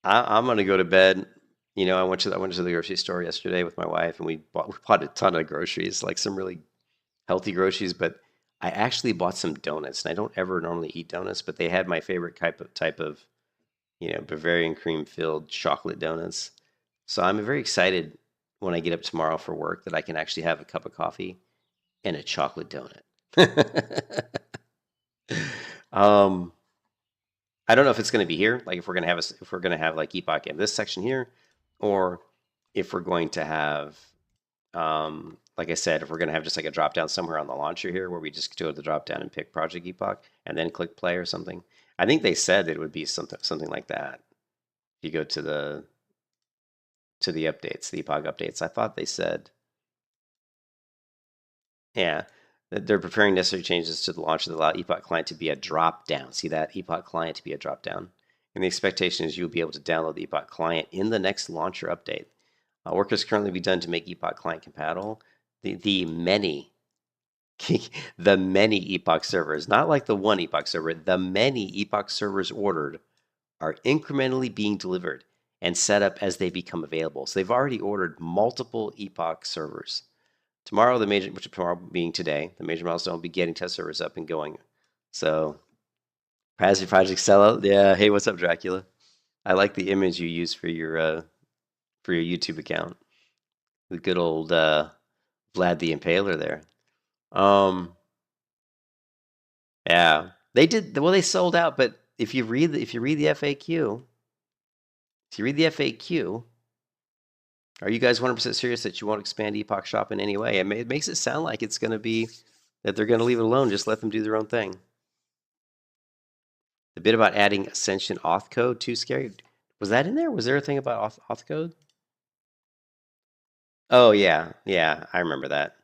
I'm gonna go to bed. I went to the grocery store yesterday with my wife, and we bought a ton of groceries, like some really healthy groceries. But I actually bought some donuts, and I don't ever normally eat donuts, but they had my favorite type of Bavarian cream filled chocolate donuts. So I'm very excited when I get up tomorrow for work that I can actually have a cup of coffee and a chocolate donut. I don't know if it's going to be here, like if we're going to have if we're going to have like Epoch in this section here, or if we're going to have, like I said, if we're going to have just like a drop down somewhere on the launcher here where we just go to the drop down and pick Project Epoch and then click play or something. I think they said that it would be something like that. If you go to the updates, the Epoch updates, I thought they said, yeah, that they're preparing necessary changes to the launch that allow Epoch client to be a drop down. See that? Epoch client to be a drop down. And the expectation is you'll be able to download the Epoch client in the next launcher update. Work is currently being done to make Epoch client compatible. The many the many Epoch servers, not like the one Epoch server, the many Epoch servers ordered are incrementally being delivered and set up as they become available. So they've already ordered multiple Epoch servers. Tomorrow, which tomorrow being today, the major milestone will be getting test servers up and going. So, Project Sellout, yeah. Hey, what's up, Dracula? I like the image you use for your YouTube account. The good old Vlad the Impaler there. Yeah, they did well. They sold out, but if you read the FAQ, are you guys 100% serious that you won't expand Epoch Shop in any way? It makes it sound like it's going to be that they're going to leave it alone. Just let them do their own thing. The bit about adding Ascension auth code, too scary. Was that in there? Was there a thing about auth code? Oh, yeah. Yeah, I remember that.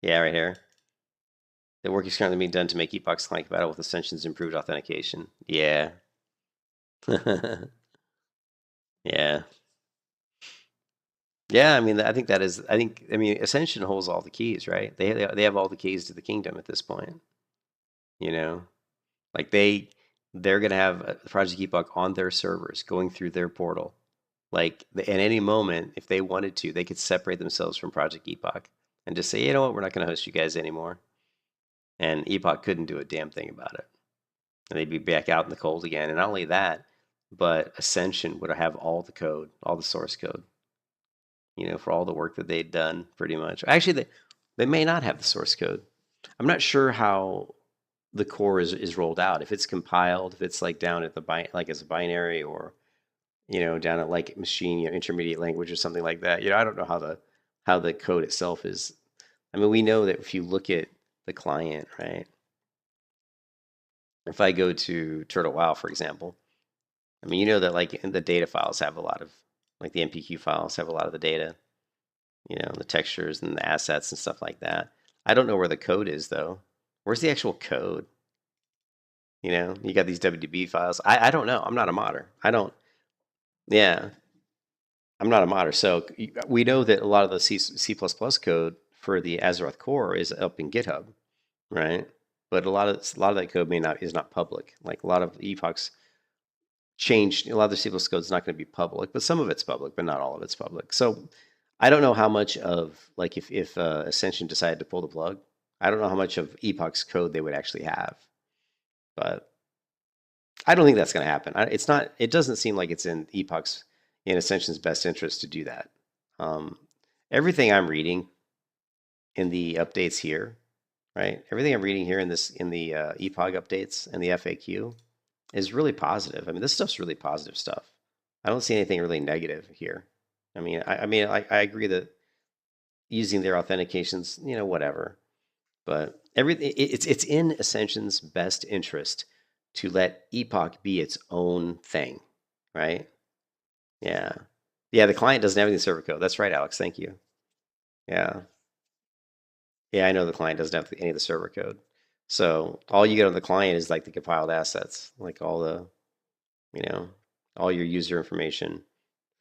Yeah, right here. The work is currently being done to make Epoch client compatible with Ascension's improved authentication. Yeah. Yeah. Yeah, I mean, I think that is. I mean, Ascension holds all the keys, right? They have all the keys to the kingdom at this point. You know, like they're gonna have Project Epoch on their servers, going through their portal. Like at any moment, if they wanted to, they could separate themselves from Project Epoch and just say, you know what, we're not gonna host you guys anymore. And Epoch couldn't do a damn thing about it, and they'd be back out in the cold again. And not only that, but Ascension would have all the code, all the source code. You know, for all the work that they'd done, pretty much. Actually, they may not have the source code. I'm not sure how the core is rolled out. If it's compiled, if it's like down at the like as a binary, or down at like machine, intermediate language or something like that. I don't know how the code itself is. I mean, we know that if you look at the client, right? If I go to Turtle WoW, for example, I mean, you know that like the data files have a lot of, like the MPQ files have a lot of the data, the textures and the assets and stuff like that. I don't know where the code is though. Where's the actual code? You got these WDB files. I don't know. I'm not a modder. Yeah, I'm not a modder. So we know that a lot of the C++ code for the Azeroth core is up in GitHub, right? But a lot of that code is not public. Like a lot of Epoch's changed. A lot of the C++ code is not going to be public, but some of it's public, but not all of it's public. So I don't know how much of, like, if Ascension decided to pull the plug, I don't know how much of Epoch's code they would actually have. But I don't think that's going to happen. It's not. It doesn't seem like it's in Ascension's best interest to do that. Everything I'm reading in the updates here, right? Everything I'm reading here in the Epoch updates and the FAQ is really positive. I mean, this stuff's really positive stuff. I don't see anything really negative here. I mean, I agree that using their authentications, whatever. But it's in Ascension's best interest to let Epoch be its own thing, right? Yeah. Yeah, the client doesn't have any server code. That's right, Alex. Thank you. Yeah. Yeah, I know the client doesn't have any of the server code. So all you get on the client is like the compiled assets, like all the, all your user information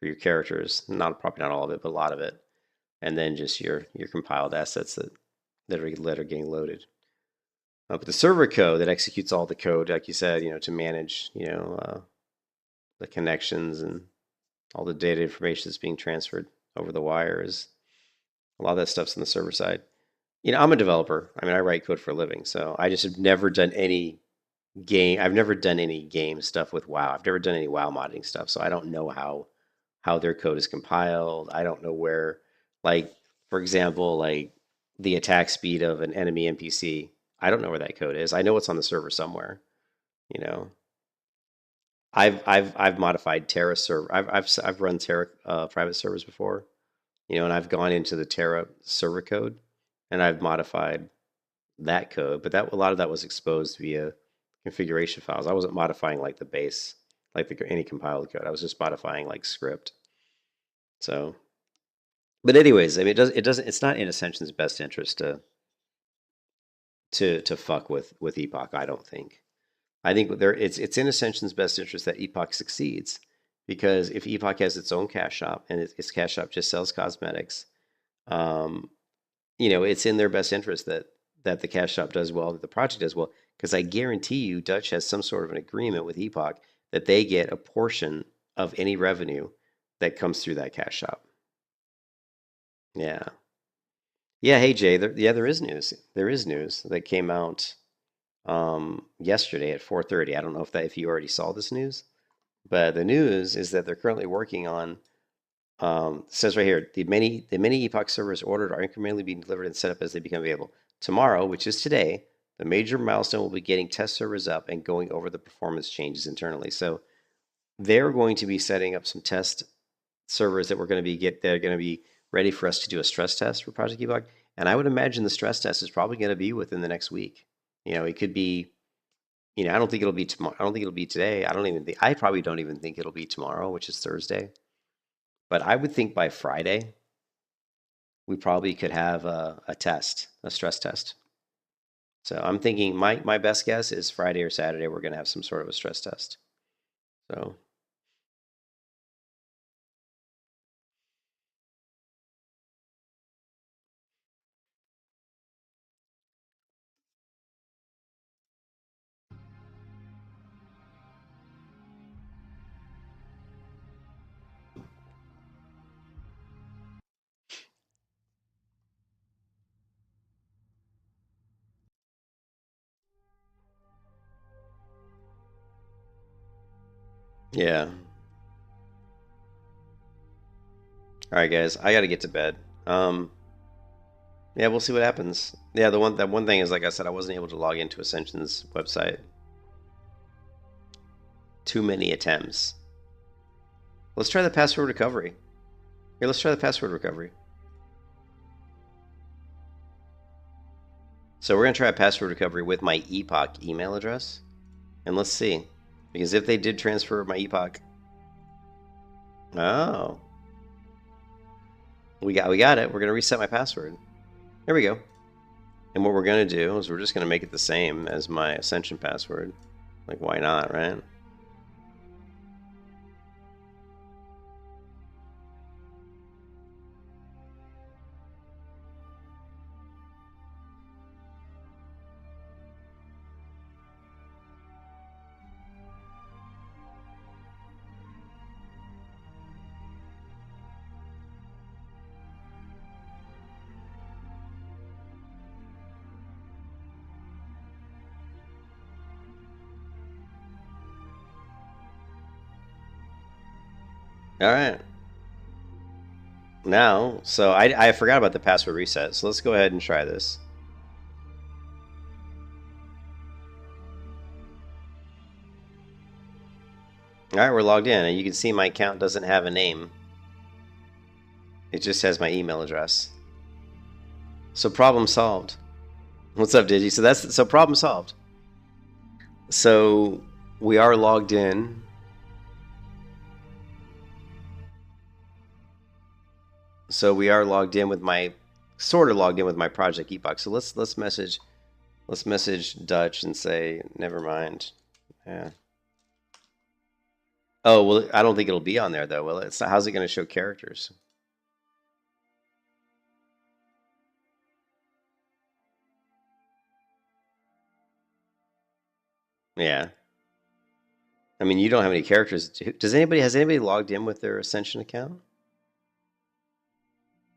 for your characters. Probably not all of it, but a lot of it. And then just your compiled assets that are getting loaded. But the server code that executes all the code, like you said, to manage, the connections and all the data information that's being transferred over the wires. A lot of that stuff's on the server side. I'm a developer. I mean, I write code for a living, so I just have never done any game. I've never done any game stuff with WoW. I've never done any WoW modding stuff, so I don't know how their code is compiled. I don't know where, like, For example, like the attack speed of an enemy NPC. I don't know where that code is. I know it's on the server somewhere. You know, I've modified Terra server. I've run Terra private servers before. You know, and I've gone into the Terra server code and I've modified that code, but that a lot of that was exposed via configuration files. I wasn't modifying like the base, like any compiled code. I was just modifying like script. So, but anyways, I mean, it doesn't. It's not in Ascension's best interest to fuck with Epoch. I don't think. I think it's in Ascension's best interest that Epoch succeeds, because if Epoch has its own cash shop and its cash shop just sells cosmetics, um, you know, it's in their best interest that the cash shop does well, that the project does well, because I guarantee you Dutch has some sort of an agreement with Epoch that they get a portion of any revenue that comes through that cash shop. Yeah. Yeah, hey Jay, there is news. There is news that came out yesterday at 4:30. I don't know if you already saw this news, but the news is that they're currently working on it says right here, the many Epoch servers ordered are incrementally being delivered and set up as they become available. Tomorrow, which is today, the major milestone will be getting test servers up and going over the performance changes internally. So they're going to be setting up some test servers that they're going to be ready for us to do a stress test for Project Epoch. And I would imagine the stress test is probably going to be within the next week. You know, it could be, you know, I don't think it'll be tomorrow. I don't think it'll be today. I probably don't even think it'll be tomorrow, which is Thursday. But I would think by Friday, we probably could have a test, a stress test. So I'm thinking my best guess is Friday or Saturday, we're going to have some sort of a stress test. So, yeah. All right, guys, I got to get to bed. Yeah, we'll see what happens. Yeah, that one thing is, like I said, I wasn't able to log into Ascension's website. Too many attempts. Let's try the password recovery. Here, let's try the password recovery. So we're going to try a password recovery with my Epoch email address. And let's see. Because if they did transfer my Epoch... Oh. We got it. We're going to reset my password. There we go. And what we're going to do is we're just going to make it the same as my Ascension password. Like, why not, right? All right. Now, so I forgot about the password reset, so let's go ahead and try this. All right, we're logged in, and you can see my account doesn't have a name. It just has my email address. So problem solved. What's up, Digi? So problem solved. So we are logged in. So we are logged in with my Project Epoch. So let's message Dutch and say never mind. Yeah. Oh well, I don't think it'll be on there though. Well, it's how's it going to show characters? Yeah. I mean, you don't have any characters. Has anybody logged in with their Ascension account?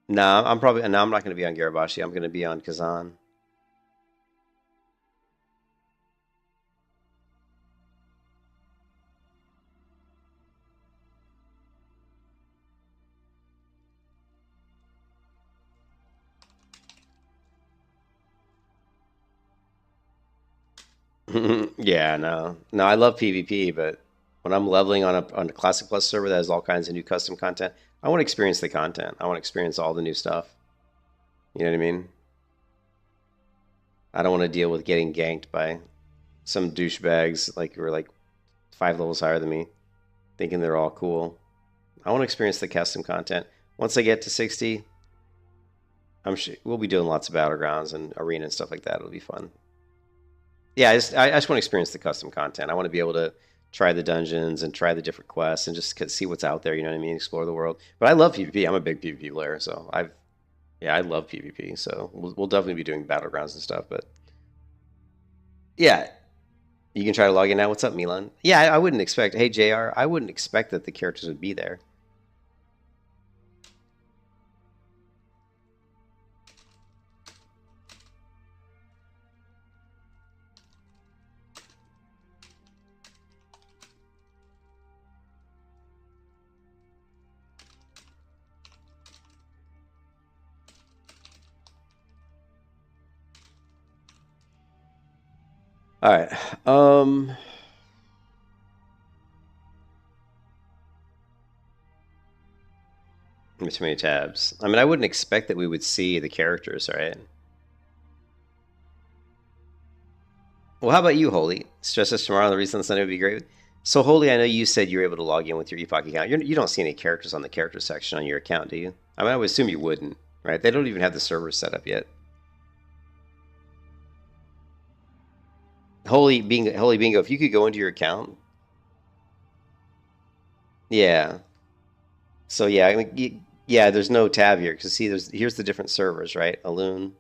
No, I'm not going to be on Garabashi. I'm going to be on Kazan. Yeah, no, no, I love PvP, but when I'm leveling on a Classic Plus server that has all kinds of new custom content, I want to experience the content. I want to experience all the new stuff. You know what I mean? I don't want to deal with getting ganked by some douchebags like who are like 5 levels higher than me, thinking they're all cool. I want to experience the custom content. Once I get to 60, I'm sure we'll be doing lots of battlegrounds and arena and stuff like that. It'll be fun. Yeah, I just want to experience the custom content. I want to be able to try the dungeons and try the different quests and just see what's out there. You know what I mean? Explore the world. But I love PvP. I'm a big PvP player, so I love PvP. So we'll definitely be doing battlegrounds and stuff. But yeah, you can try to log in now. What's up, Milan? Yeah, I wouldn't expect. Hey, JR, I wouldn't expect that the characters would be there. All right. Too many tabs. I mean, I wouldn't expect that we would see the characters, right? Well, how about you, Holy? Stress us tomorrow. The reason Sunday would be great. So, Holy, I know you said you were able to log in with your Epoch account. You don't see any characters on the character section on your account, do you? I mean, I would assume you wouldn't, right? They don't even have the servers set up yet. Holy Bingo, if you could go into your account, yeah. So yeah, I mean, yeah. There's no tab here because see, here's the different servers, right? Alune,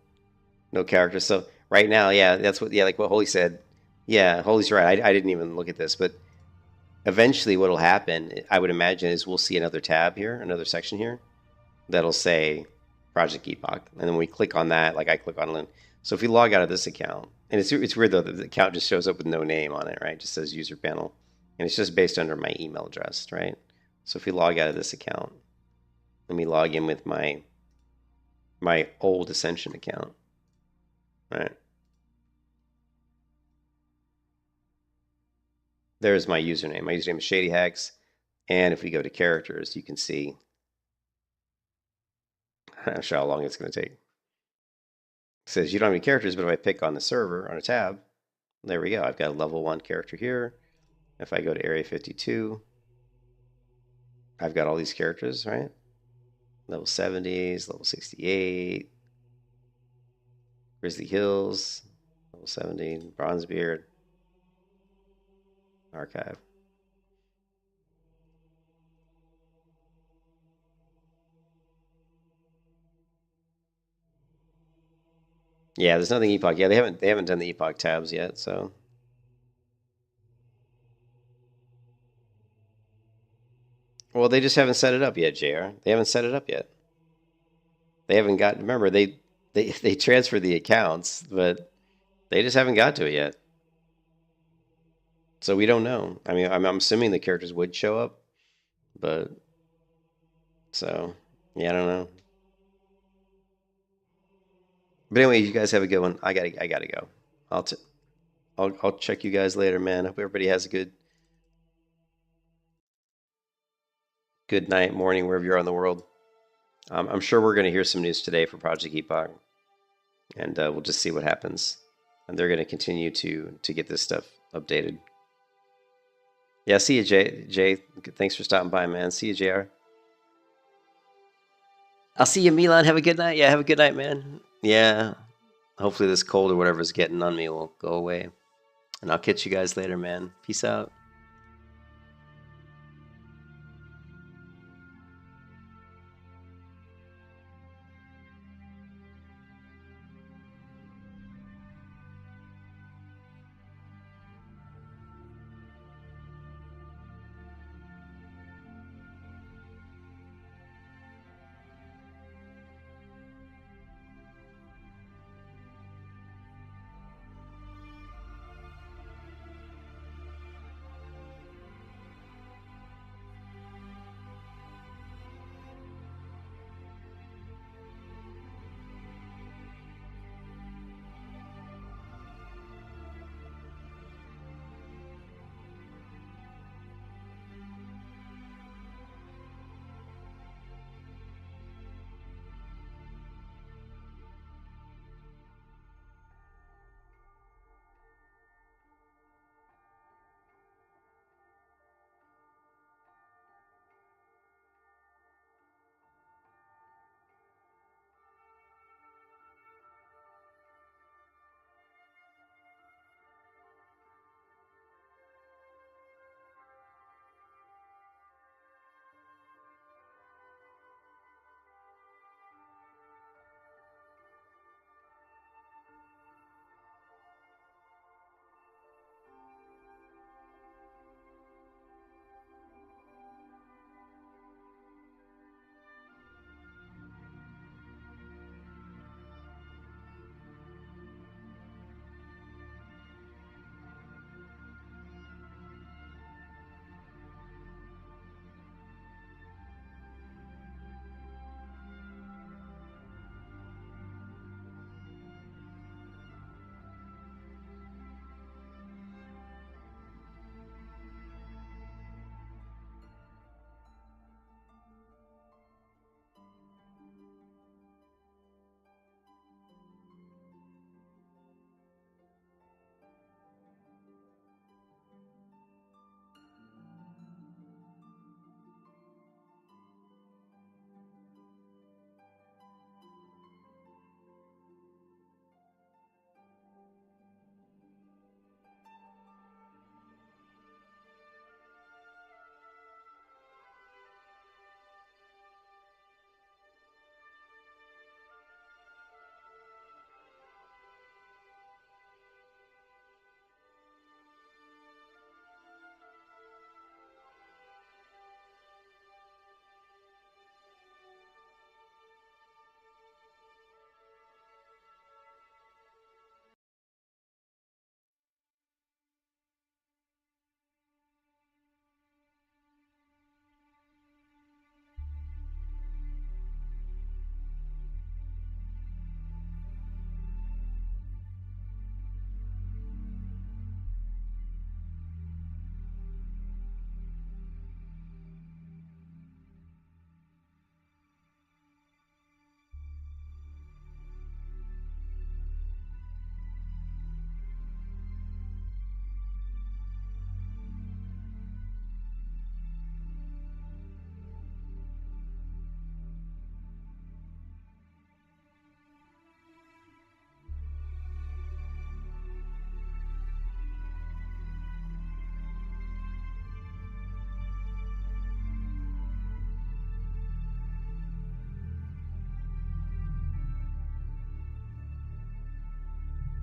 no characters. So right now, yeah, that's what, yeah, like what Holy said. Yeah, Holy's right. I didn't even look at this, but eventually what'll happen, I would imagine, is we'll see another tab here, another section here, that'll say Project Epoch. And then when we click on that, like I click on Lynn. So if we log out of this account, and it's weird though, the account just shows up with no name on it, right? It just says user panel. And it's just based under my email address, right? So if we log out of this account, let me log in with my old Ascension account, right? There's my username. My username is Shady Hacks. And if we go to characters, you can see I'm not sure how long it's going to take. It says you don't have any characters, but if I pick on the server on a tab, there we go. I've got a level 1 character here. If I go to Area 52, I've got all these characters, right? Level 70s, level 68, Grizzly Hills, level 70, Bronzebeard, Archive. Yeah, there's nothing Epoch. Yeah, they haven't done the Epoch tabs yet, so. Well, they just haven't set it up yet, JR. They haven't set it up yet. They haven't got. Remember, they transferred the accounts, but they just haven't got to it yet. So we don't know. I mean, I'm assuming the characters would show up, but so yeah, I don't know. But anyway, you guys have a good one. I gotta go. I'll check you guys later, man. Hope everybody has a good night, morning, wherever you are in the world. I'm sure we're gonna hear some news today for Project Epoch, and we'll just see what happens. And they're gonna continue to get this stuff updated. Yeah, see you, Jay. Thanks for stopping by, man. See you, JR. I'll see you, Milan. Have a good night. Yeah, have a good night, man. Yeah. Hopefully this cold or whatever is getting on me will go away. And I'll catch you guys later, man. Peace out.